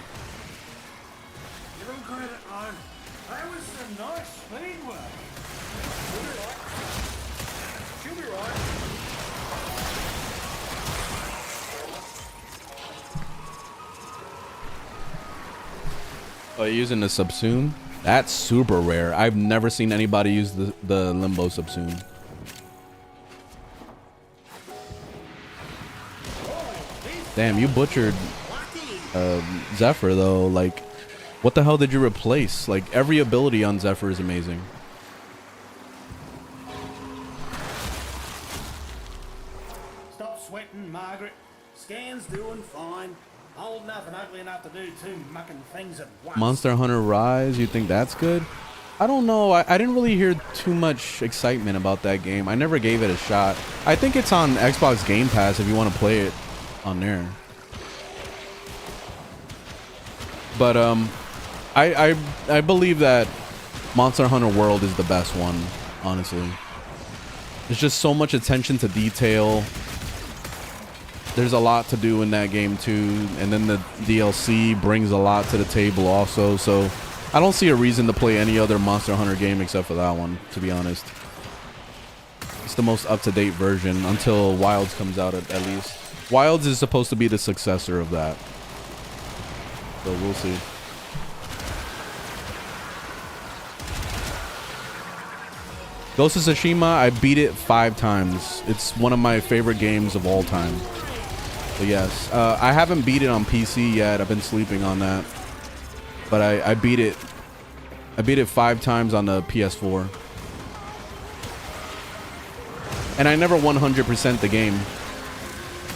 Give him credit, man. That was some nice speed work. She'll be right. Oh, you're using the subsume? That's super rare. I've never seen anybody use the limbo subsume. Damn, you butchered Zephyr though. Like, what the hell did you replace? Like, every ability on Zephyr is amazing. Stop sweating, Margaret. Scan's doing fine. Old enough and ugly enough to do two mucking things at once. Monster Hunter Rise, you think that's good? I don't know. I didn't really hear too much excitement about that game. I never gave it a shot. I think it's on Xbox Game Pass if you want to play it on there. But I believe that Monster Hunter World is the best one, honestly. There's just so much attention to detail. There's a lot to do in that game too, and then the DLC brings a lot to the table also, so I don't see a reason to play any other Monster Hunter game except for that one, to be honest. It's the most up-to-date version until Wilds comes out at least. Wilds is supposed to be the successor of that, so we'll see. Ghost of Tsushima, I beat it 5 times. It's one of my favorite games of all time. But yes, I haven't beat it on PC yet. I've been sleeping on that. But I beat it. I beat it 5 times on the PS4. And I never 100% the game.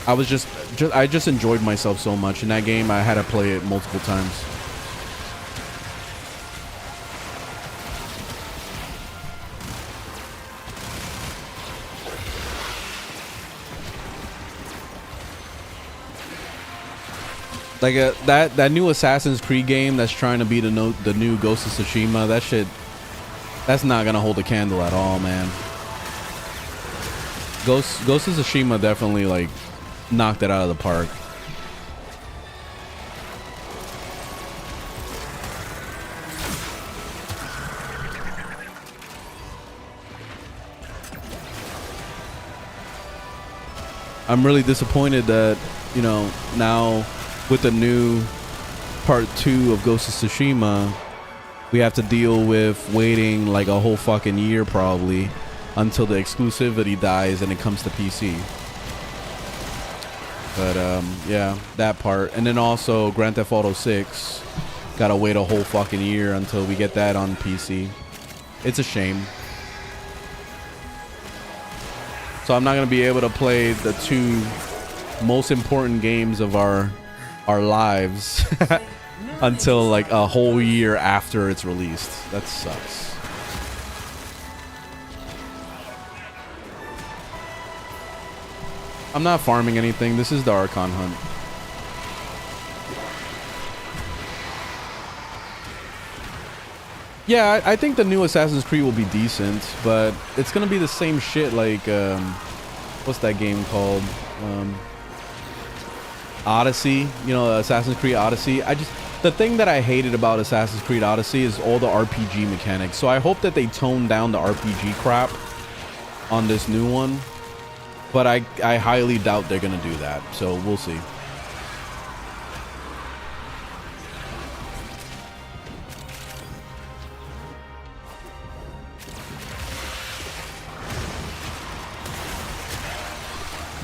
I just enjoyed myself so much in that game. I had to play it multiple times. Like that new Assassin's Creed game that's trying to be the new Ghost of Tsushima, that shit, that's not gonna hold a candle at all, man. Ghost of Tsushima definitely like knocked it out of the park. I'm really disappointed that, you know, now with the new part 2 of Ghost of Tsushima, we have to deal with waiting like a whole fucking year probably until the exclusivity dies and it comes to PC. But yeah, that part. And then also Grand Theft Auto 6, gotta wait a whole fucking year until we get that on PC. It's a shame. So I'm not gonna be able to play the 2 most important games of our lives until like a whole year after it's released. That sucks. I'm not farming anything. This is the Archon Hunt. Yeah, I think the new Assassin's Creed will be decent, but it's gonna be the same shit like what's that game called? Odyssey, you know, Assassin's Creed Odyssey. The thing that I hated about Assassin's Creed Odyssey is all the RPG mechanics. So I hope that they tone down the RPG crap on this new one, but I highly doubt they're gonna do that. So we'll see.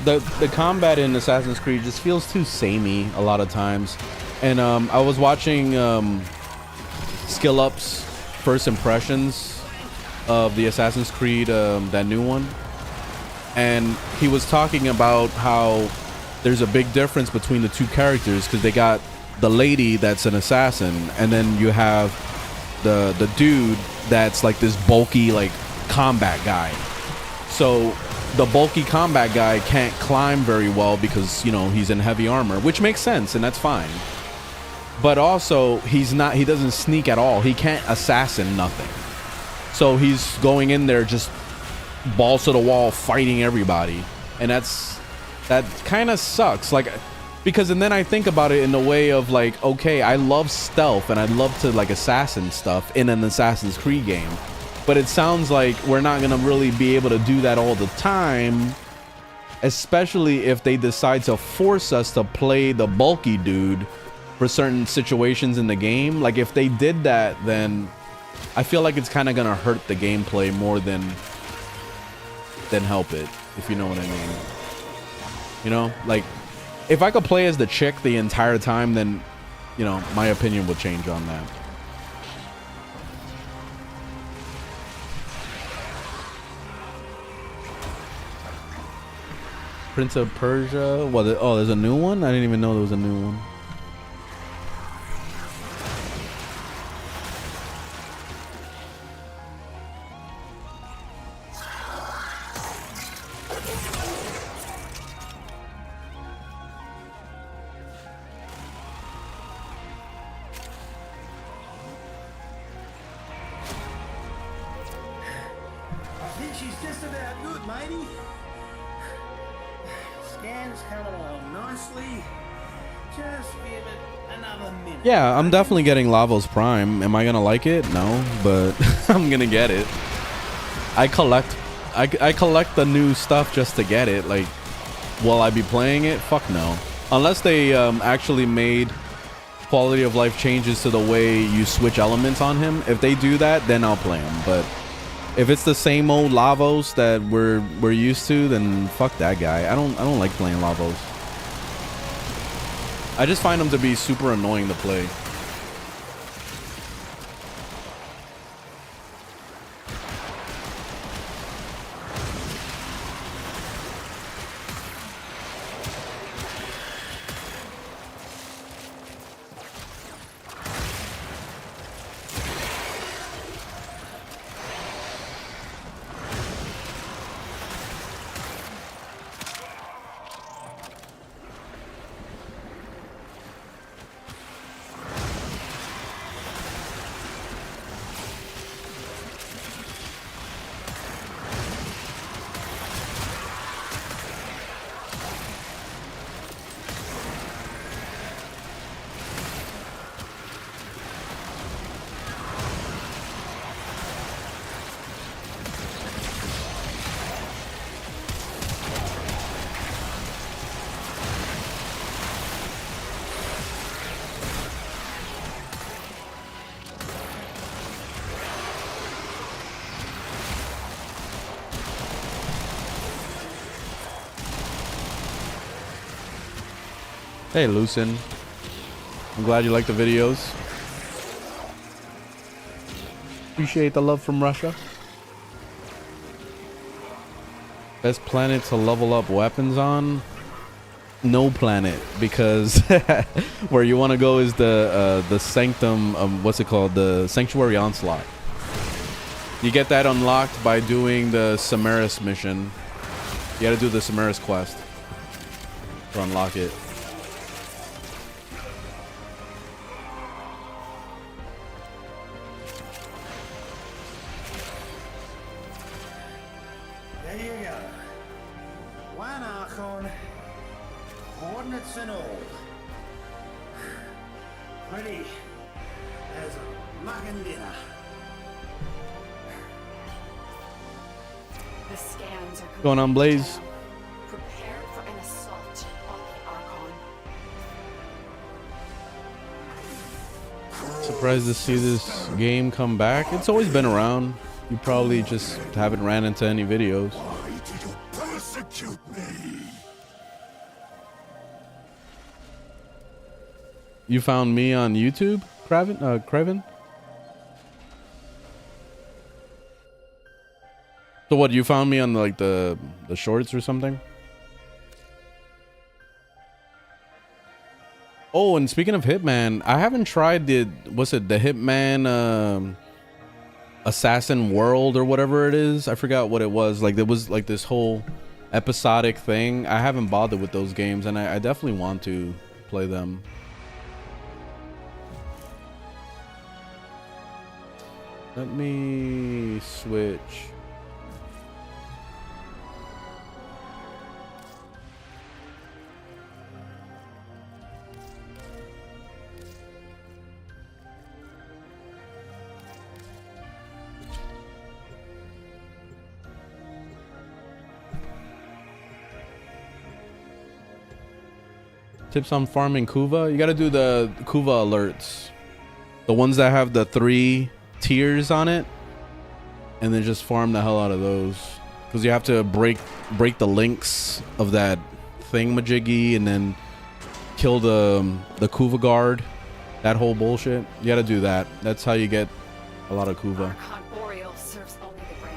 The combat in Assassin's Creed just feels too samey a lot of times. And I was watching Skill Up's first impressions of the Assassin's Creed, that new one. And he was talking about how there's a big difference between the two characters, because they got the lady that's an assassin, and then you have the dude that's like this bulky like combat guy. So the bulky combat guy can't climb very well because, you know, he's in heavy armor, which makes sense, and that's fine. But also, he doesn't sneak at all. He can't assassin nothing. So he's going in there just balls to the wall fighting everybody. And that kind of sucks. Like, because, and then I think about it in the way of like, okay, I love stealth and I'd love to like assassin stuff in an Assassin's Creed game. But it sounds like we're not gonna really be able to do that all the time, especially if they decide to force us to play the bulky dude for certain situations in the game. Like if they did that, then I feel like it's kind of gonna hurt the gameplay more than help it, if you know what I mean. You know, like if I could play as the chick the entire time, then, you know, my opinion would change on that. Prince of Persia. What? Oh, there's a new one? I didn't even know there was a new one. I think she's just about good, matey. Scan's coming along nicely. Just give it another minute. Yeah, I'm definitely getting Lavos Prime. Am I gonna like it? No, but I'm gonna get it. I collect the new stuff just to get it. Like, will I be playing it? Fuck no. Unless they actually made quality of life changes to the way you switch elements on him. If they do that, then I'll play him. But if it's the same old Lavos that we're used to, then fuck that guy. I don't like playing Lavos. I just find him to be super annoying to play. Hey, Lucin. I'm glad you like the videos. Appreciate the love from Russia. Best planet to level up weapons on? No planet, because where you want to go is the Sanctum, what's it called? The Sanctuary Onslaught. You get that unlocked by doing the Samaris mission. You gotta do the Samaris quest to unlock it. coordinates and all. Pretty as a mugging dinner. The scans are Going on, Blaze? Prepare for an assault on the Archon. Surprised to see this game come back. It's always been around. You probably just haven't ran into any videos. Why did you persecute me? You found me on YouTube, Craven? So what, you found me on like the shorts or something? Oh, and speaking of Hitman, I haven't tried the Hitman Assassin World or whatever it is. I forgot what it was. Like there was like this whole episodic thing. I haven't bothered with those games, and I definitely want to play them. Let me switch. Tips on farming Kuva. You got to do the Kuva alerts. The ones that have the 3 tiers on it. And then just farm the hell out of those. Because you have to break the links of that thingamajiggy and then kill the Kuva guard. That whole bullshit. You got to do that. That's how you get a lot of Kuva. Archon Boreal serves only the Ram.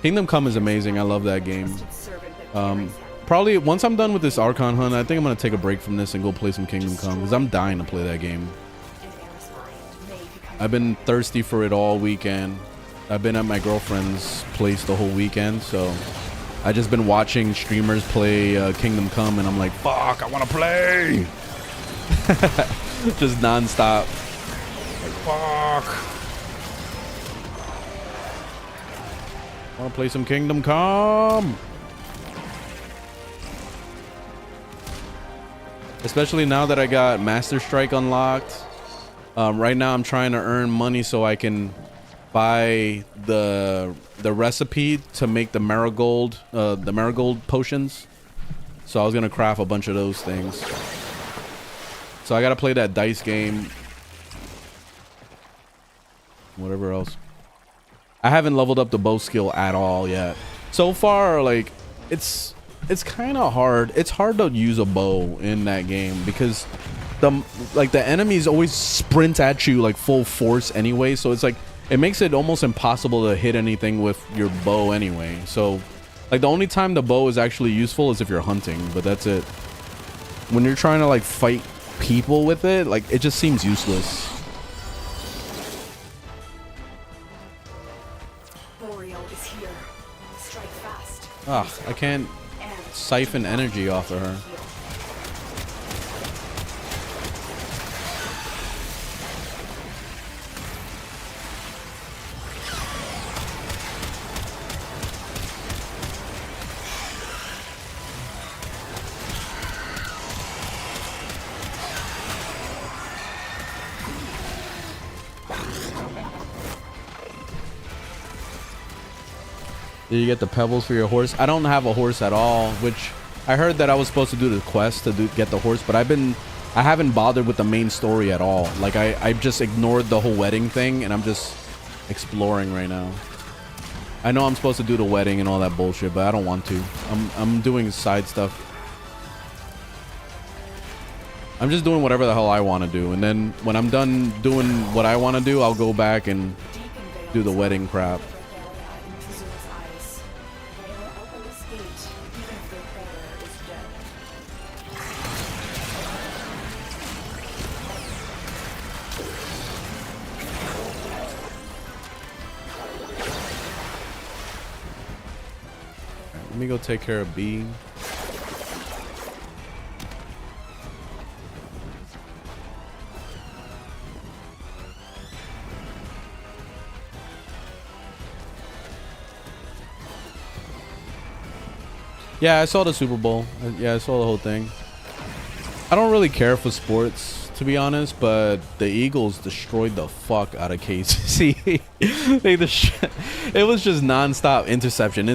Kingdom Come is amazing. I love that game. Trusted servant that carries him. Probably once I'm done with this Archon Hunt, I think I'm gonna take a break from this and go play some Kingdom Come because I'm dying to play that game. And Era's mind may become I've been thirsty for it all weekend. I've been at my girlfriend's place the whole weekend, so I just been watching streamers play Kingdom Come, and I'm like, fuck, I want to play. Just nonstop. Like, fuck. I want to play some Kingdom Come. Especially now that I got Master Strike unlocked. Right now I'm trying to earn money so I can buy the recipe to make the marigold potions. So I was gonna craft a bunch of those things. So I gotta play that dice game. Whatever else. I haven't leveled up the bow skill at all yet. So far, like, it's kind of hard. It's hard to use a bow in that game because the enemies always sprint at you like full force anyway. So it's like it makes it almost impossible to hit anything with your bow anyway. So like the only time the bow is actually useful is if you're hunting, but that's it. When you're trying to like fight people with it, like it just seems useless. Boreal is here. Strike fast. Ah, I can't siphon energy off of her. Did you get the pebbles for your horse? I don't have a horse at all, which I heard that I was supposed to do the quest to get the horse, but I haven't bothered with the main story at all. Like I just ignored the whole wedding thing and I'm just exploring right now. I know I'm supposed to do the wedding and all that bullshit, but I don't want to. I'm doing side stuff. I'm just doing whatever the hell I want to do, and then when I'm done doing what I want to do, I'll go back and do the wedding crap. Let me go take care of B. Yeah, I saw the Super Bowl. Yeah, I saw the whole thing. I don't really care for sports, to be honest, but the Eagles destroyed the fuck out of KC. It was just nonstop interception.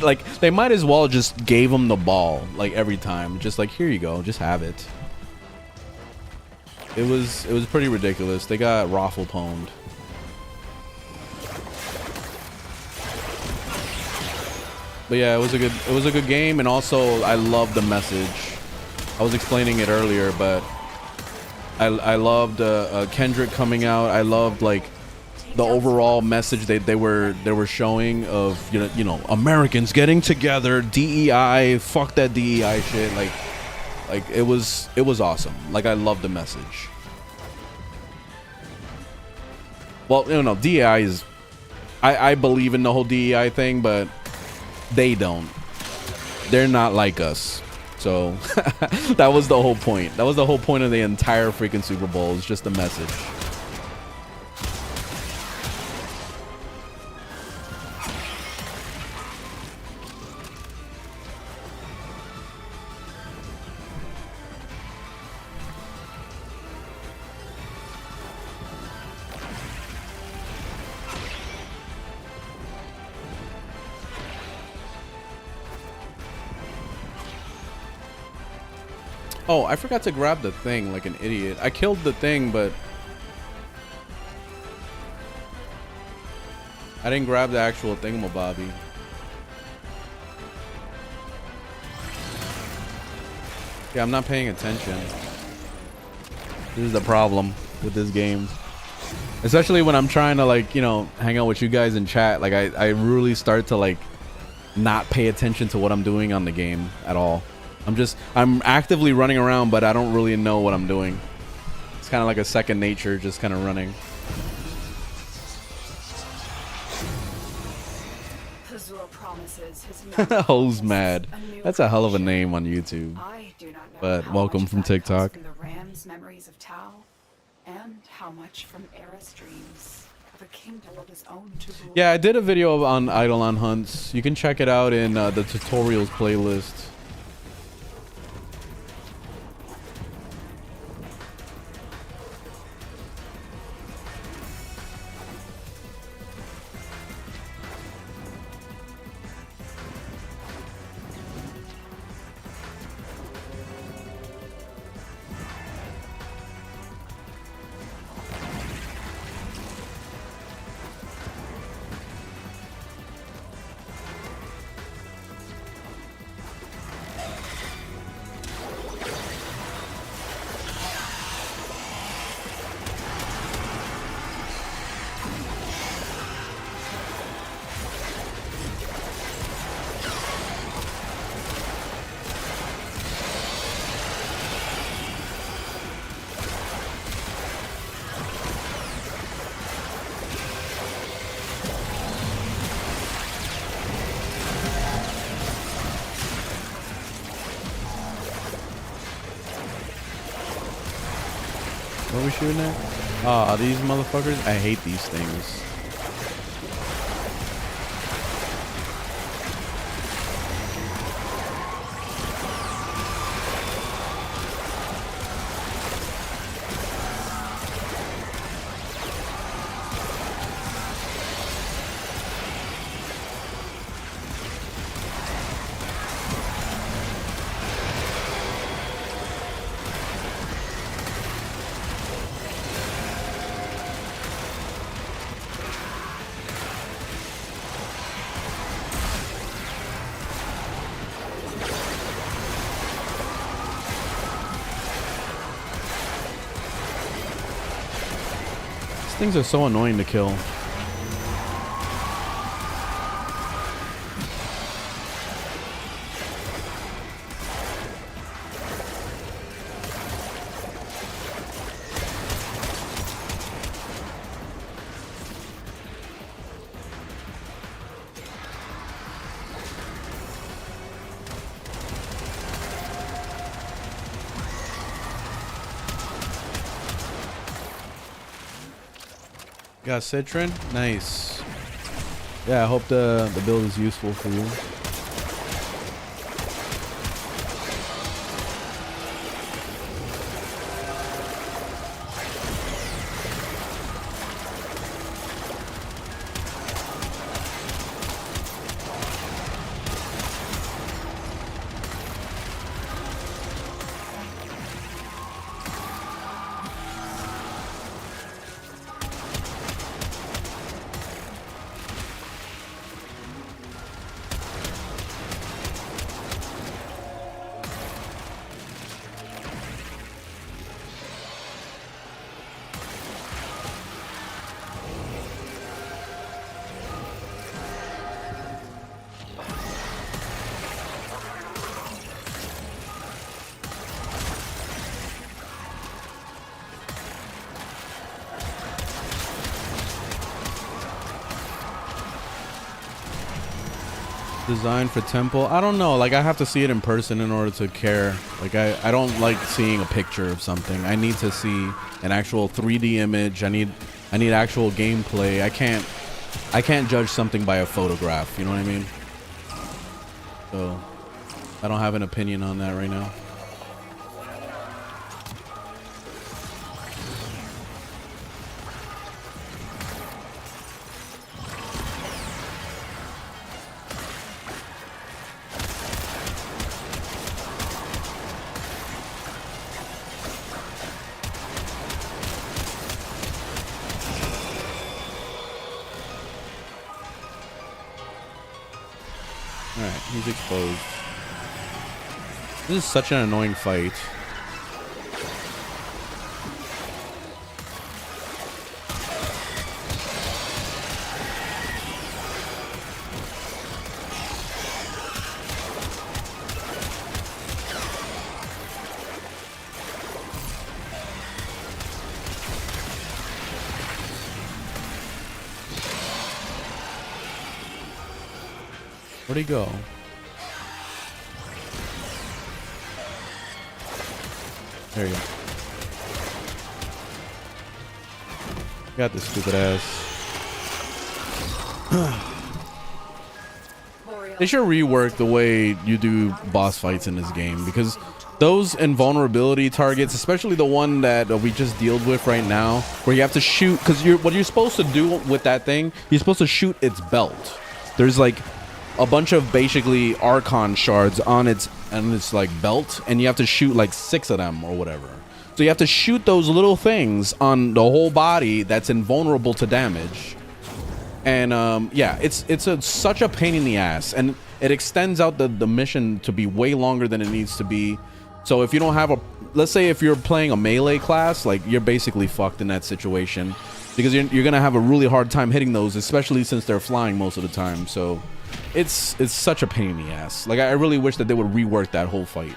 Like, they might as well just gave them the ball, like, every time. Just like, here you go, just have it. It was pretty ridiculous. They got raffle-pwned. But yeah, it was a good game, and also I love the message. I was explaining it earlier, but I loved Kendrick coming out. I loved like the overall message they were showing of you know Americans getting together, DEI, fuck that DEI shit. Like it was awesome. Like I love the message. Well, you know, DEI is I believe in the whole DEI thing, but they don't. They're not like us. So that was the whole point. That was the whole point of the entire freaking Super Bowl. It's just a message. Oh, I forgot to grab the thing like an idiot. I killed the thing, but I didn't grab the actual thingamabobby. Yeah, I'm not paying attention. This is the problem with this game. Especially when I'm trying to, like, you know, hang out with you guys in chat. Like, I really start to, like, not pay attention to what I'm doing on the game at all. I'm actively running around, but I don't really know what I'm doing. It's kind of like a second nature, just kind of running. Ho's mad. That's a hell of a name on YouTube. But welcome from TikTok. From the Ram's memories of Tau, and how much from Era's dreams of a kingdom of his own to rule. Yeah, I did a video on Archon Hunts. You can check it out in the tutorials playlist. What are we shooting at? Ah, these motherfuckers. I hate these things. Things are so annoying to kill. Got Citron? Nice. Yeah, I hope the build is useful for you. Design for temple. I don't know. Like I have to see it in person in order to care. Like I don't like seeing a picture of something. I need to see an actual 3D image. I need actual gameplay. I can't judge something by a photograph. You know what I mean? So I don't have an opinion on that right now. Alright, he's exposed. This is such an annoying fight. Where'd he go? There you go. Got this stupid ass. They should rework the way you do boss fights in this game, because those invulnerability targets, especially the one that we just dealt with right now, where you have to shoot, because what you're supposed to do with that thing, you're supposed to shoot its belt. There's like a bunch of basically Archon shards on its like belt, and you have to shoot like 6 of them or whatever. So you have to shoot those little things on the whole body that's invulnerable to damage. And yeah, it's such a pain in the ass, and it extends out the mission to be way longer than it needs to be. So if you don't have let's say if you're playing a melee class, like you're basically fucked in that situation, because you're gonna have a really hard time hitting those, especially since they're flying most of the time. So it's such a pain in the ass. Like I really wish that they would rework that whole fight.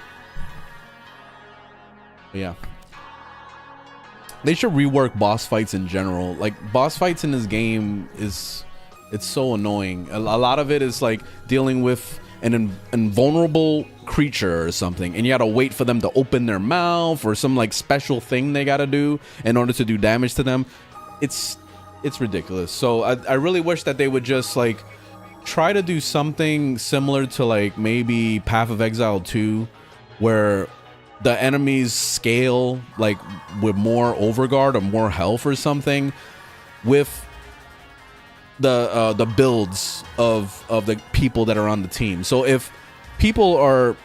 But yeah, they should rework boss fights in general. Like boss fights in this game it's so annoying. A lot of it is like dealing with an invulnerable creature or something, and you gotta wait for them to open their mouth or some like special thing they gotta do in order to do damage to them. It's ridiculous. So I really wish that they would just like try to do something similar to like maybe Path of Exile 2, where the enemies scale like with more overguard or more health or something, with the builds of the people that are on the team. So if people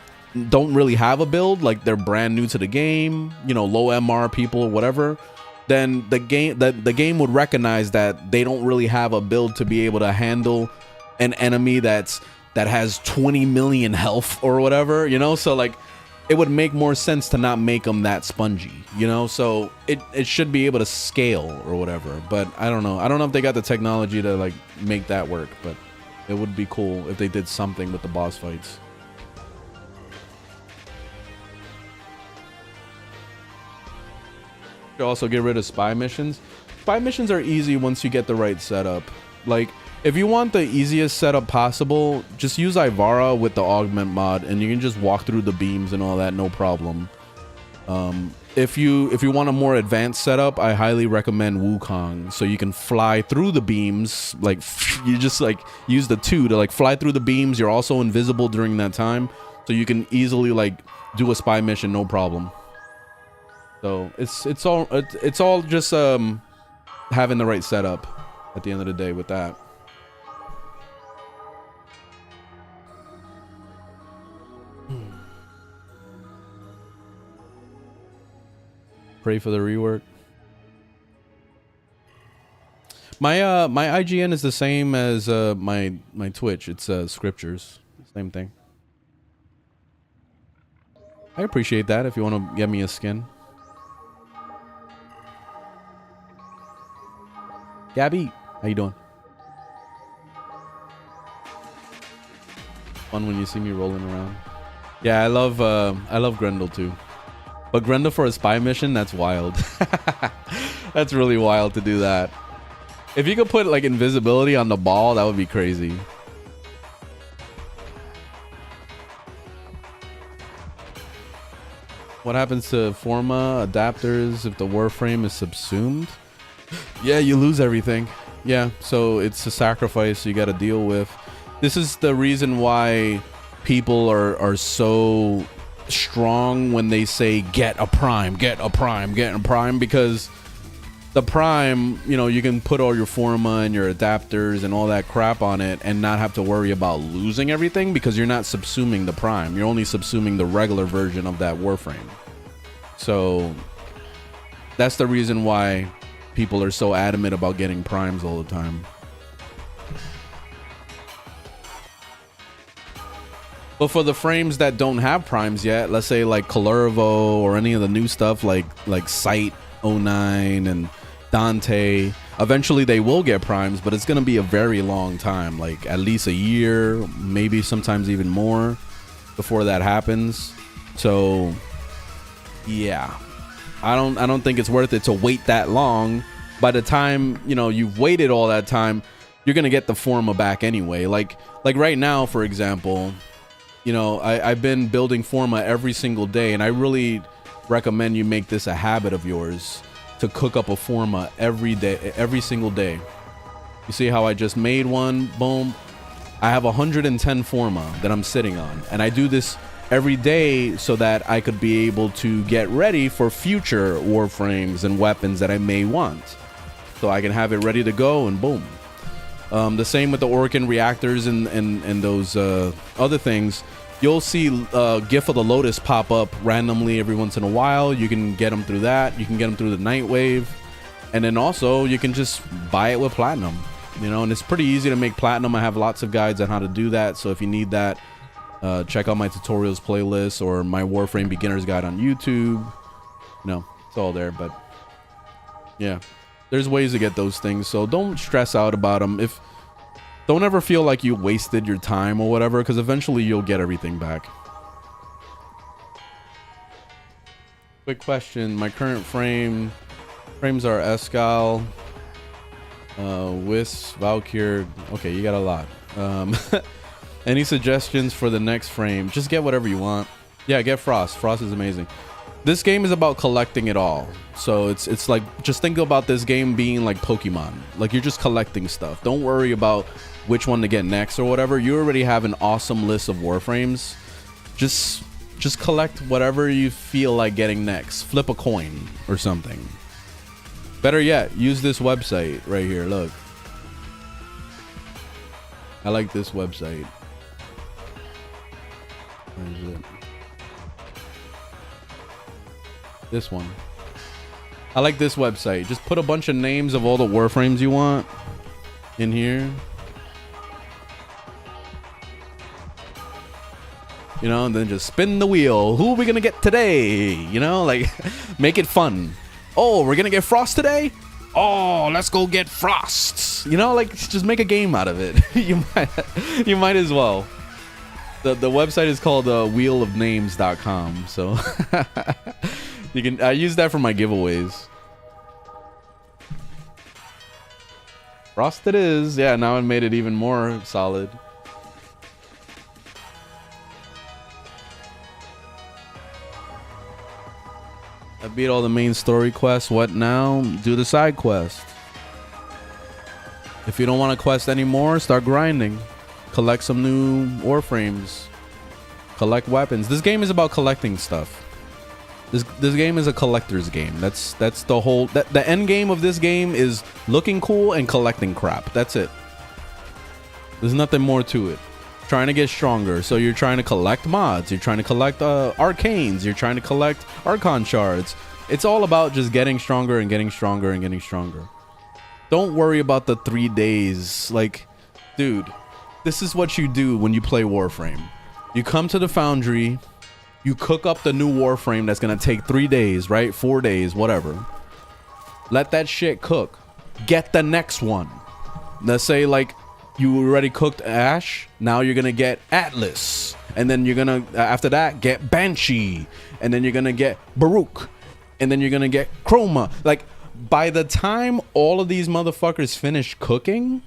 don't really have a build, like they're brand new to the game, you know, low MR people or whatever, then the game would recognize that they don't really have a build to be able to handle an enemy that has 20 million health or whatever, you know. So like it would make more sense to not make them that spongy, you know. So it should be able to scale or whatever. But I don't know if they got the technology to like make that work, but it would be cool if they did something with the boss fights. Should also get rid of spy missions. Spy missions are easy once you get the right setup. Like if you want the easiest setup possible, just use Ivara with the augment mod, and you can just walk through the beams and all that, no problem. If you want a more advanced setup, I highly recommend Wukong, so you can fly through the beams. Like you just like use the 2 to like fly through the beams. You're also invisible during that time, so you can easily like do a spy mission, no problem. So it's all just having the right setup at the end of the day with that. Pray for the rework. My my IGN is the same as my Twitch. It's scriptures, same thing. I appreciate that. If you want to get me a skin, Gabby, how you doing? Fun when you see me rolling around. Yeah, I love Grendel too. But Grendel for a spy mission, that's wild. That's really wild to do that. If you could put like invisibility on the ball, that would be crazy. What happens to Forma adapters if the Warframe is subsumed? Yeah, you lose everything. Yeah, so it's a sacrifice you got to deal with. This is the reason why people are so strong when they say get a prime, get a prime, get a prime, because the prime, you know, you can put all your Forma and your adapters and all that crap on it and not have to worry about losing everything, because you're not subsuming the prime. You're only subsuming the regular version of that Warframe. So that's the reason why people are so adamant about getting primes all the time. But for the frames that don't have primes yet, let's say like Colorvo or any of the new stuff like Sight 09 and Dante, eventually they will get primes, but it's going to be a very long time, like at least a year, maybe sometimes even more before that happens. So yeah, I don't think it's worth it to wait that long. By the time, you know, you've waited all that time, you're going to get the Forma back anyway. Like right now, for example, you know, I've been building Forma every single day, and I really recommend you make this a habit of yours to cook up a Forma every day, every single day. You see how I just made one? Boom. I have 110 Forma that I'm sitting on, and I do this every day so that I could be able to get ready for future Warframes and weapons that I may want. So I can have it ready to go, and boom. The same with the Orkin reactors and those other things. You'll see GIF of the Lotus pop up randomly every once in a while. You can get them through that. You can get them through the Nightwave. And then also you can just buy it with Platinum. You know, and it's pretty easy to make Platinum. I have lots of guides on how to do that. So if you need that, check out my tutorials playlist or my Warframe Beginner's Guide on YouTube. No, it's all there. But yeah, there's ways to get those things. So don't stress out about them. Don't ever feel like you wasted your time or whatever, because eventually you'll get everything back. Quick question. My current frames are Escal, Whis, Valkyr. Okay, you got a lot. Any suggestions for the next frame? Just get whatever you want. Yeah, get Frost. Frost is amazing. This game is about collecting it all. So it's like, just think about this game being like Pokemon. Like, you're just collecting stuff. Don't worry about which one to get next or whatever. You already have an awesome list of Warframes. Just collect whatever you feel like getting next. Flip a coin or something. Better yet, use this website right here. Look. I like this website. Where is it? This one. I like this website. Just put a bunch of names of all the Warframes you want in here. You know, and then just spin the wheel. Who are we gonna get today? You know, like, make it fun. Oh, we're gonna get Frost today? Oh, let's go get Frost. You know, like, just make a game out of it. you might as well. The website is called wheelofnames.com. So you can, I use that for my giveaways. Frost it is. Yeah, now I made it even more solid. I beat all the main story quests. What now? Do the side quest. If you don't want to quest anymore, start grinding. Collect some new Warframes. Collect weapons. This game is about collecting stuff. This game is a collector's game. That's the whole. The end game of this game is looking cool and collecting crap. That's it. There's nothing more to it. Trying to get stronger. So you're trying to collect mods. You're trying to collect arcanes. You're trying to collect Archon shards. It's all about just getting stronger and getting stronger and getting stronger. Don't worry about the 3 days. Like, dude, this is what you do when you play Warframe. You come to the foundry. You cook up the new Warframe that's going to take 3 days, right? 4 days, whatever. Let that shit cook. Get the next one. Let's say, like, you already cooked Ash. Now you're going to get Atlas. And then you're going to, after that, get Banshee. And then you're going to get Baruch. And then you're going to get Chroma. Like, by the time all of these motherfuckers finish cooking,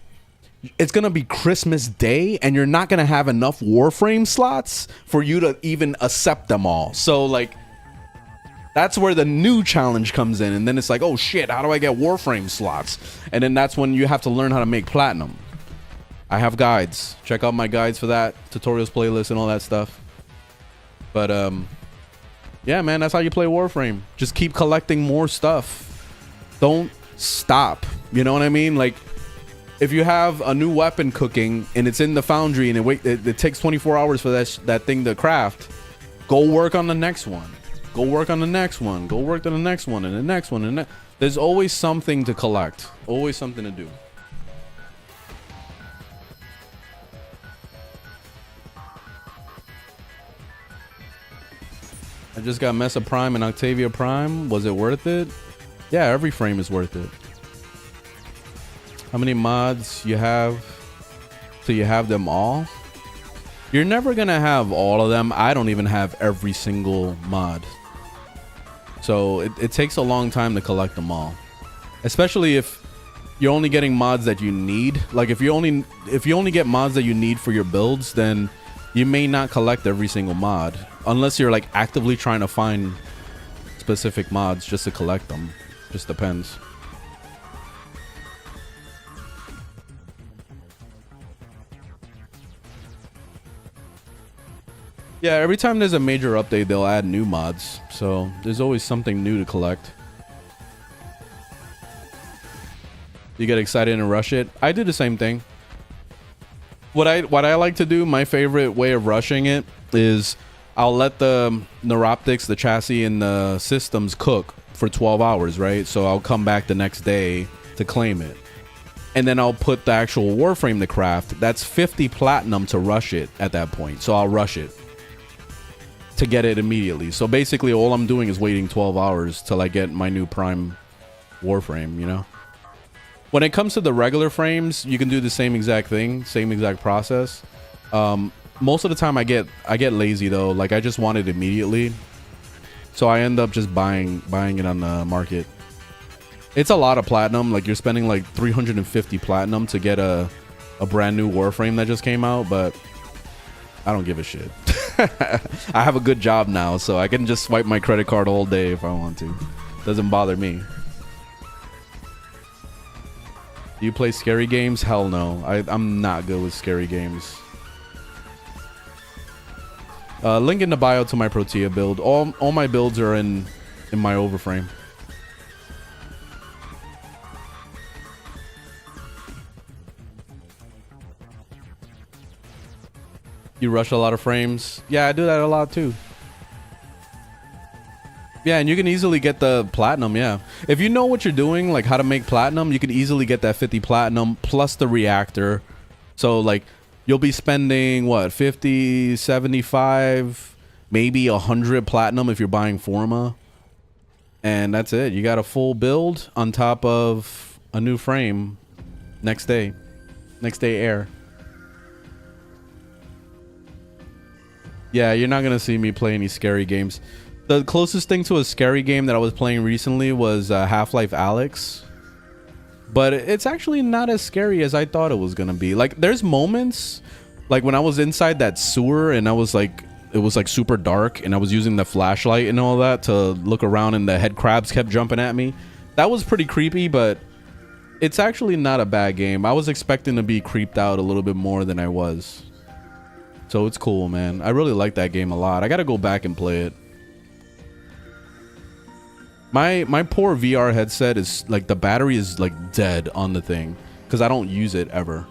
it's going to be Christmas Day. And you're not going to have enough Warframe slots for you to even accept them all. So, like, That's where the new challenge comes in, and then it's like, oh shit, how do I get Warframe slots? And then that's when you have to learn how to make platinum. I have guides. Check out my guides for that, tutorials playlist and all that stuff. But yeah, man, that's how you play Warframe. Just keep collecting more stuff. Don't stop. You know what I mean? Like, if you have a new weapon cooking and it's in the foundry and it takes 24 hours for that thing to craft, go work on the next one. Go work on the next one. Go work on the next one and the next one. And there's always something to collect. Always something to do. I just got Mesa Prime and Octavia Prime. Was it worth it? Yeah, every frame is worth it. How many mods you have? So you have them all? You're never gonna have all of them. I don't even have every single mod. So it takes a long time to collect them all. Especially if you're only getting mods that you need. Like if you only get mods that you need for your builds, then you may not collect every single mod. Unless you're like actively trying to find specific mods just to collect them. Just depends. Yeah, every time there's a major update, they'll add new mods. So there's always something new to collect. You get excited and rush it. I do the same thing. What I like to do, my favorite way of rushing it is I'll let the neuroptics, the chassis, and the systems cook for 12 hours, right? So I'll come back the next day to claim it. And then I'll put the actual Warframe to craft. That's 50 platinum to rush it at that point. So I'll rush it to get it immediately. So basically all I'm doing is waiting 12 hours till I get my new Prime Warframe, you know? When it comes to the regular frames, you can do the same exact thing, same exact process. Most of the time I get lazy though. Like I just want it immediately. So I end up just buying it on the market. It's a lot of platinum. Like you're spending like 350 platinum to get a brand new Warframe that just came out, but I don't give a shit. I have a good job now, so I can just swipe my credit card all day if I want to. Doesn't bother me. Do you play scary games? Hell no. I'm not good with scary games. Link in the bio to my Protea build. All my builds are in my overframe. You rush a lot of frames? Yeah, I do that a lot too. Yeah, and you can easily get the platinum, yeah. If you know what you're doing, like how to make platinum, you can easily get that 50 platinum plus the reactor. So like you'll be spending what, 50, 75, maybe 100 platinum if you're buying Forma. And that's it. You got a full build on top of a new frame next day. Next day air. Yeah, you're not going to see me play any scary games. The closest thing to a scary game that I was playing recently was Half-Life Alyx. But it's actually not as scary as I thought it was going to be. Like, there's moments, like when I was inside that sewer and I was like, it was like super dark and I was using the flashlight and all that to look around and the head crabs kept jumping at me. That was pretty creepy, but it's actually not a bad game. I was expecting to be creeped out a little bit more than I was. So it's cool, man. I really like that game a lot. I gotta go back and play it. My poor VR headset is like, the battery is like dead on the thing because I don't use it ever.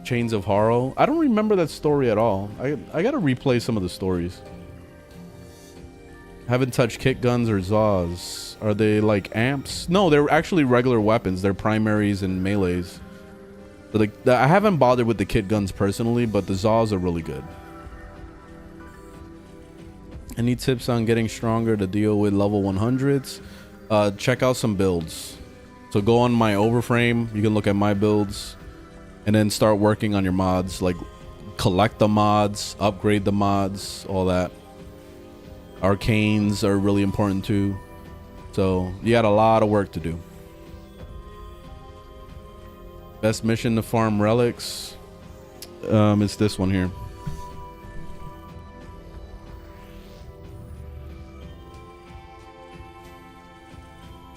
Chains of Horror. I don't remember that story at all. I gotta replay some of the stories. Haven't touched kit guns or Zaws. Are they like amps? No, they're actually regular weapons. They're primaries and melees. But like, I haven't bothered with the kit guns personally, but the Zaws are really good. Any tips on getting stronger to deal with level 100s? Check out some builds. So go on my overframe. You can look at my builds and then start working on your mods. Like collect the mods, upgrade the mods, all that. Arcanes are really important too. So you got a lot of work to do. Best mission to farm relics. It's this one here.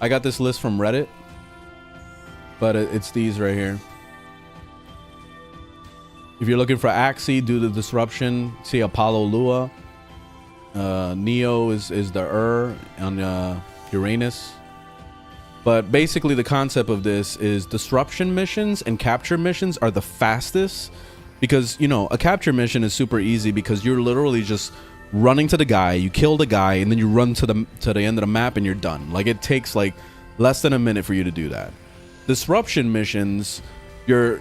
I got this list from Reddit, but it's these right here. If you're looking for Axie, do the disruption. See Apollo Lua. Neo is the on Uranus. But basically the concept of this is disruption missions and capture missions are the fastest, because you know a capture mission is super easy because you're literally just running to the guy, you kill the guy, and then you run to the end of the map and you're done. Like it takes like less than a minute for you to do that. Disruption missions, you're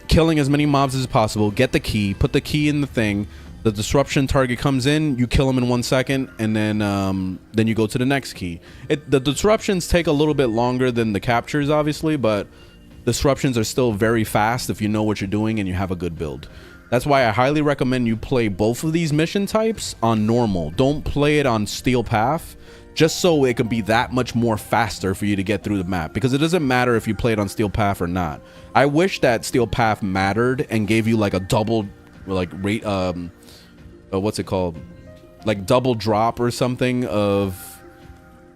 killing as many mobs as possible, get the key, put the key in the thing, the disruption target comes in, you kill him in 1 second, and then you go to the next key. The disruptions take a little bit longer than the captures, obviously, but disruptions are still very fast if you know what you're doing and you have a good build. That's why I highly recommend you play both of these mission types on normal. Don't play it on Steel Path, just so it can be that much more faster for you to get through the map, because it doesn't matter if you play it on Steel Path or not. I wish that Steel Path mattered and gave you like a double like rate what's it called, like double drop or something of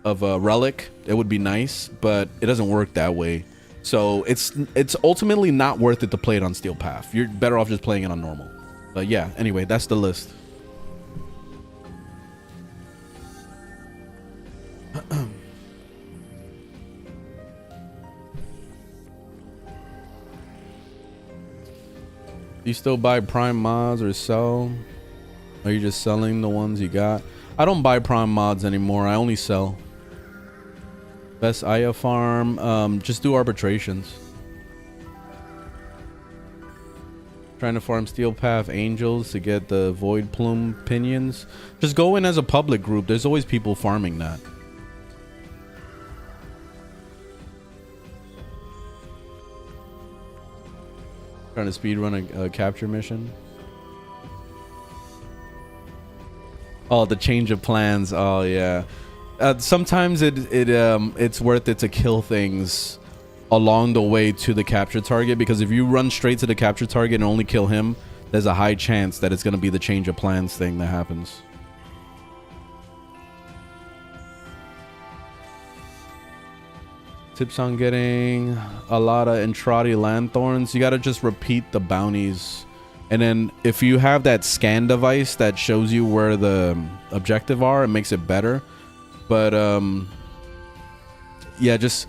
a relic. It would be nice, but it doesn't work that way. So it's ultimately not worth it to play it on Steel Path. You're better off just playing it on normal. But yeah, anyway, that's the list. You still buy Prime mods or sell? Are you just selling the ones you got? I don't buy Prime mods anymore. I only sell. Best Aya farm. Just do arbitrations. Trying to farm Steel Path Angels to get the Void Plume Pinions. Just go in as a public group. There's always people farming that. Trying to speedrun a capture mission. Oh, the change of plans. Oh yeah. Sometimes it's worth it to kill things along the way to the capture target, because if you run straight to the capture target and only kill him, there's a high chance that it's going to be the change of plans thing that happens. Tips on getting a lot of Entrati Lanthorns. You got to just repeat the bounties. And then if you have that scan device that shows you where the objective are, it makes it better. But yeah, just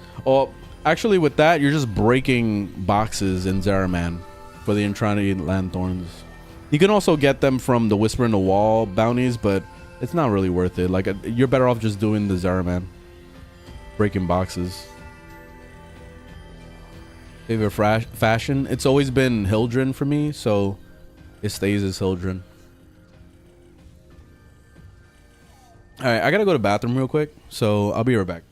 actually with that, you're just breaking boxes in Zeraman for the Entrati Lanthorns. You can also get them from the Whisper in the Wall bounties, but it's not really worth it. Like you're better off just doing the Zeraman, breaking boxes. Favorite fashion? It's always been Hildren for me, so it stays as Hildren. Alright, I gotta go to the bathroom real quick, so I'll be right back.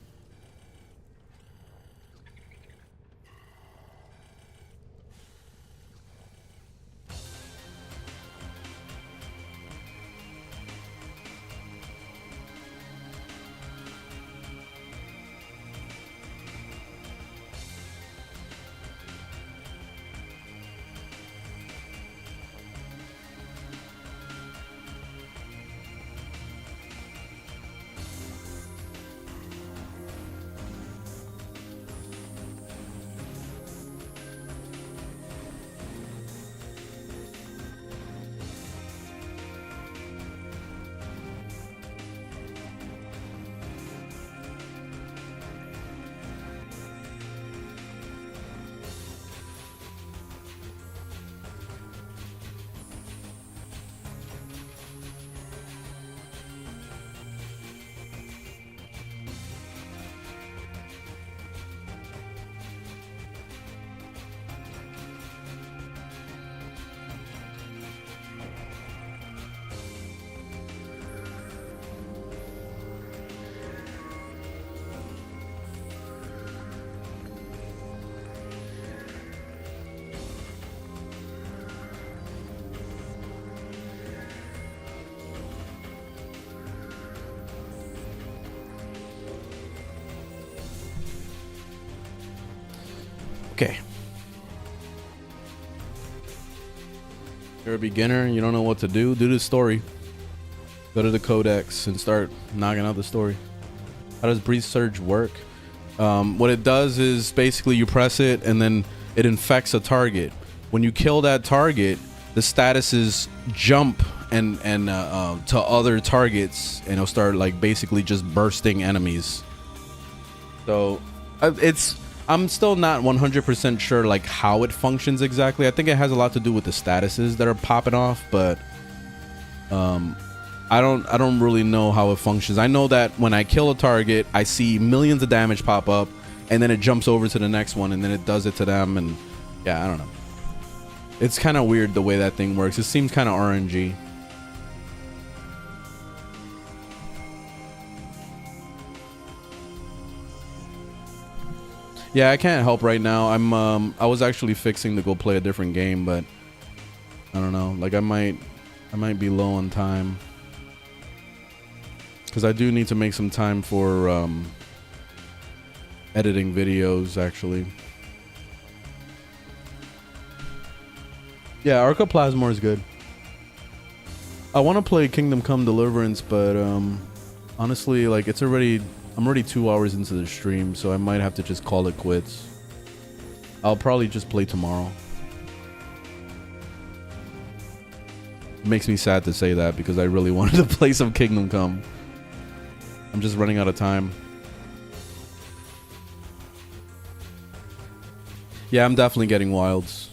Okay. You're a beginner, you don't know what to do the story. Go to the codex and start knocking out the story. How does breeze surge work? What it does is basically you press it and then it infects a target. When you kill that target, the statuses jump and to other targets, and it'll start like basically just bursting enemies. So I'm still not 100% sure like how it functions exactly. I think it has a lot to do with the statuses that are popping off, but I don't really know how it functions. I know that when I kill a target, I see millions of damage pop up, and then it jumps over to the next one, and then it does it to them, and yeah, I don't know. It's kind of weird the way that thing works. It seems kind of RNG. Yeah, I can't help right now. I was actually fixing to go play a different game, but I don't know. Like I might be low on time, because I do need to make some time for editing videos actually. Yeah, Archoplasmor is good. I want to play Kingdom Come Deliverance, but honestly, like I'm already 2 hours into the stream, so I might have to just call it quits. I'll probably just play tomorrow. It makes me sad to say that because I really wanted to play some Kingdom Come. I'm just running out of time. Yeah, I'm definitely getting wilds.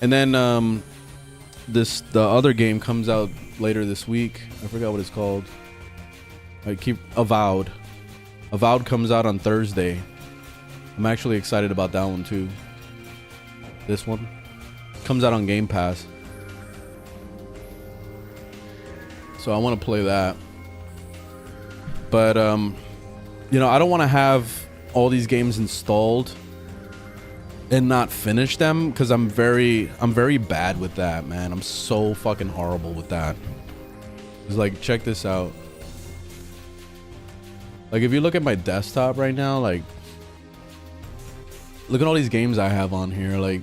And then the other game comes out later this week. I forgot what it's called. Avowed. Avowed comes out on Thursday. I'm actually excited about that one too. This one comes out on Game Pass, so I want to play that. But you know, I don't want to have all these games installed and not finish them, because I'm very bad with that, man. I'm so fucking horrible with that. It's like, check this out. Like, if you look at my desktop right now, like, look at all these games I have on here. Like,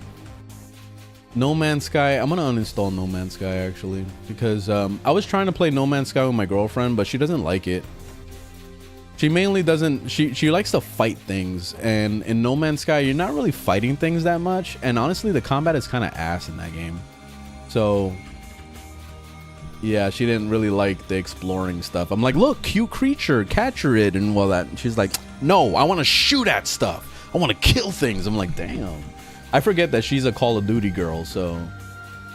No Man's Sky. I'm gonna uninstall No Man's Sky actually, because I was trying to play No Man's Sky with my girlfriend, but she doesn't like it. She mainly doesn't. She likes to fight things, and in No Man's Sky, you're not really fighting things that much. And honestly, the combat is kind of ass in that game. So yeah, she didn't really like the exploring stuff. I'm like, look, cute creature, capture it, and all that. And she's like, no, I want to shoot at stuff. I want to kill things. I'm like, damn. I forget that she's a Call of Duty girl, so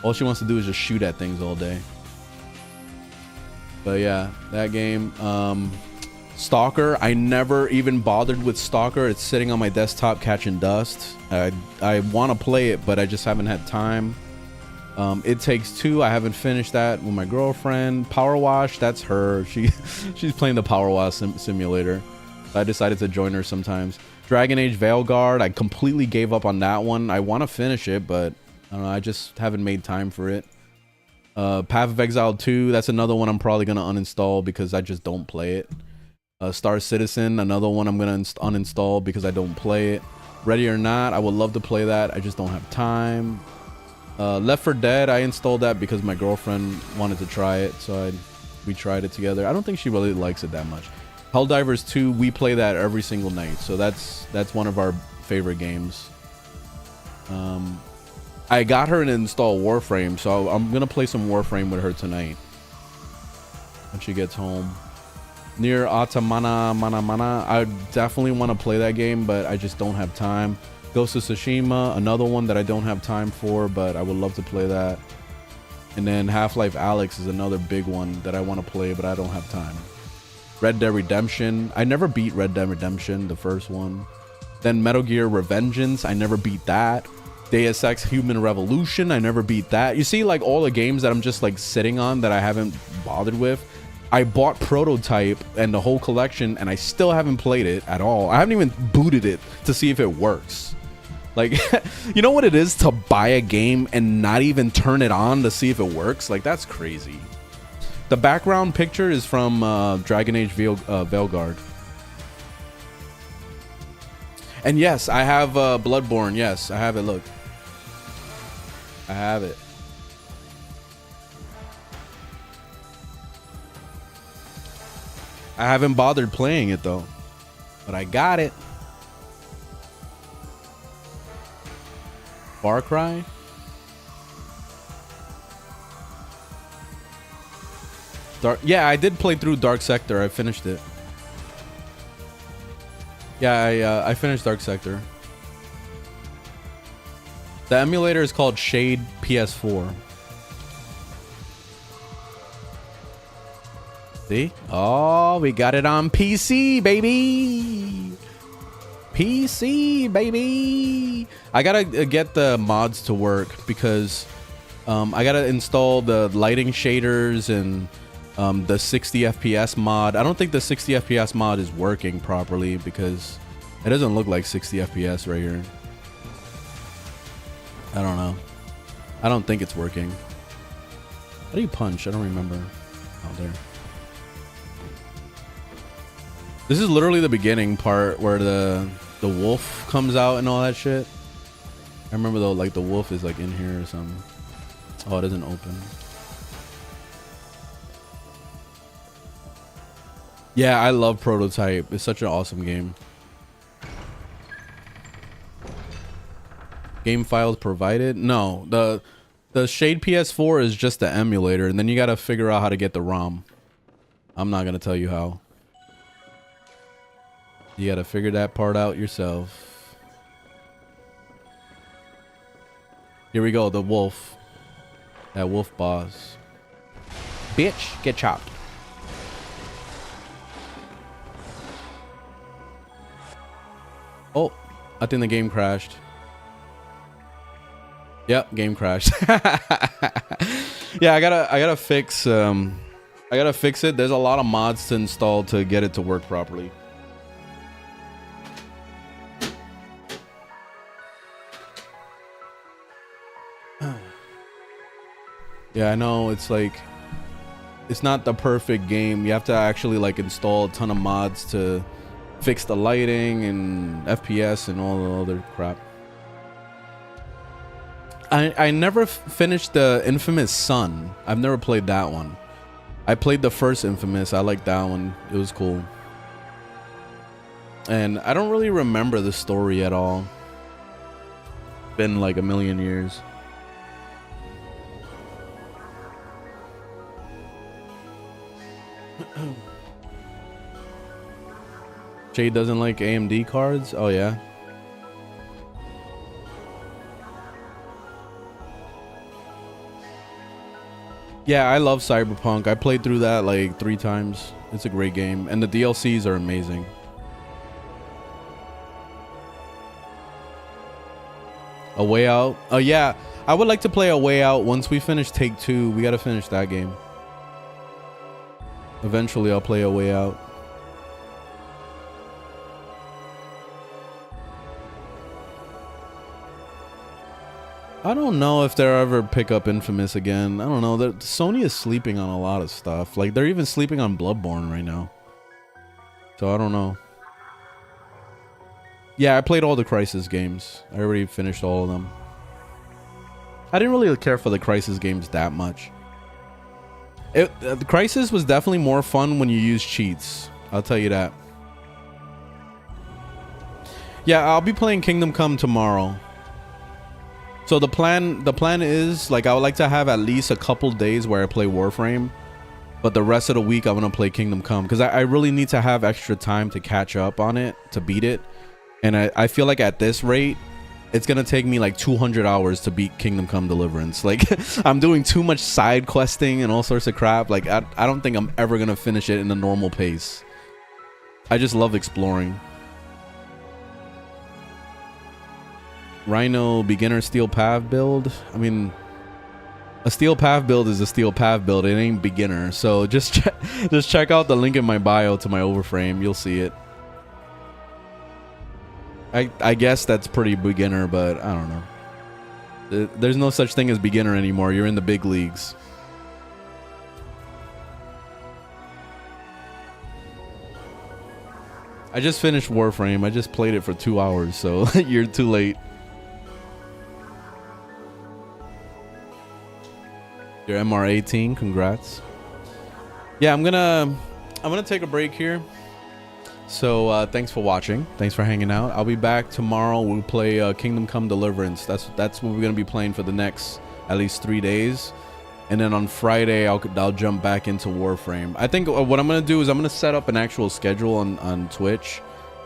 all she wants to do is just shoot at things all day. But yeah, that game. Stalker, I never even bothered with Stalker. It's sitting on my desktop catching dust. I want to play it, but I just haven't had time. It Takes Two, I haven't finished that with my girlfriend. Power Wash, that's her. She's playing the Power Wash simulator. I decided to join her sometimes. Dragon Age Veilguard, I completely gave up on that one. I want to finish it, but I don't know, I just haven't made time for it. Path of Exile 2, that's another one I'm probably going to uninstall because I just don't play it. Star Citizen, another one I'm going to uninstall because I don't play it. Ready or Not, I would love to play that. I just don't have time. Left 4 Dead, I installed that because my girlfriend wanted to try it, so we tried it together. I don't think she really likes it that much. Helldivers 2, we play that every single night, so that's one of our favorite games. I got her to install Warframe, so I'm gonna play some Warframe with her tonight when she gets home. Near Automata Mana, I definitely want to play that game, but I just don't have time. Ghost of Tsushima, another one that I don't have time for, but I would love to play that. And then Half-Life Alyx is another big one that I want to play, but I don't have time. Red Dead Redemption, I never beat Red Dead Redemption, the first one. Then Metal Gear Revengeance, I never beat that. Deus Ex Human Revolution, I never beat that. You see, like, all the games that I'm just like sitting on that I haven't bothered with. I bought Prototype and the whole collection, and I still haven't played it at all. I haven't even booted it to see if it works. Like, you know what it is to buy a game and not even turn it on to see if it works? Like, that's crazy. The background picture is from Dragon Age Veilguard. And yes, I have Bloodborne. Yes, I have it. Look. I have it. I haven't bothered playing it though, but I got it. Far Cry. Yeah, I did play through Dark Sector. I finished it. Yeah, I finished Dark Sector. The emulator is called Shade PS4. See? Oh, we got it on PC, baby. PC, baby. I gotta get the mods to work because I gotta install the lighting shaders and the 60 FPS mod. I don't think the 60 FPS mod is working properly because it doesn't look like 60 FPS right here. I don't know. I don't think it's working. How do you punch? I don't remember. Out there. This is literally the beginning part where the wolf comes out and all that shit. I remember though, like the wolf is like in here or something. Oh, it doesn't open. Yeah, I love Prototype. It's such an awesome game. Game files provided? No, the Shade PS4 is just the emulator, and then you gotta figure out how to get the ROM. I'm not gonna tell you how. You gotta figure that part out yourself. Here we go, the wolf. That wolf boss. Bitch, get chopped. Oh, I think the game crashed. Yep, game crashed. Yeah, I gotta fix it. There's a lot of mods to install to get it to work properly. Yeah, I know it's like it's not the perfect game. You have to actually like install a ton of mods to fix the lighting and FPS and all the other crap. I never finished the Infamous Son. I've never played that one. I played the first Infamous. I liked that one. It was cool. And I don't really remember the story at all. Been like a million years. Jade doesn't like AMD cards? Oh yeah. Yeah, I love Cyberpunk. I played through that like 3 times. It's a great game. And the DLCs are amazing. A Way Out? Oh yeah, I would like to play A Way Out once we finish Take 2. We gotta finish that game. Eventually I'll play A Way Out. I don't know if they'll ever pick up Infamous again. I don't know. Sony is sleeping on a lot of stuff. Like, they're even sleeping on Bloodborne right now. So, I don't know. Yeah, I played all the Crysis games. I already finished all of them. I didn't really care for the Crysis games that much. The Crysis was definitely more fun when you use cheats. I'll tell you that. Yeah, I'll be playing Kingdom Come tomorrow. So the plan is like I would like to have at least a couple days where I play Warframe, but the rest of the week I'm gonna play Kingdom Come because I really need to have extra time to catch up on it, to beat it. And I feel like at this rate it's gonna take me like 200 hours to beat Kingdom Come Deliverance. Like I'm doing too much side questing and all sorts of crap. Like I don't think I'm ever gonna finish it in the normal pace. I just love exploring. Rhino beginner steel pav build. I mean, a steel pav build is a steel pav build. It ain't beginner. So just check out the link in my bio to my overframe. You'll see it. I guess that's pretty beginner, but I don't know. There's no such thing as beginner anymore. You're in the big leagues. I just finished Warframe. I just played it for 2 hours, so you're too late. Your MR18, congrats. Yeah, I'm gonna I'm gonna take a break here. So thanks for watching. Thanks for hanging out. I'll be back tomorrow. We'll play Kingdom Come Deliverance. That's what we're gonna be playing for the next at least 3 days. And then on Friday, I'll jump back into Warframe. I think what I'm gonna do is I'm gonna set up an actual schedule on Twitch.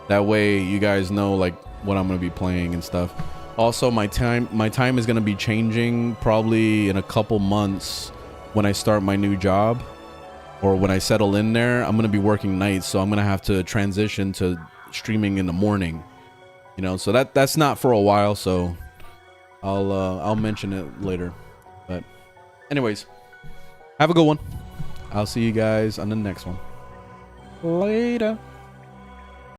That way you guys know like what I'm gonna be playing and stuff. Also, my time is gonna be changing probably in a couple months when I start my new job. Or when I settle in there, I'm gonna be working nights, so I'm gonna have to transition to streaming in the morning. You know, so that's not for a while. So I'll mention it later. But anyways, have a good one. I'll see you guys on the next one. Later.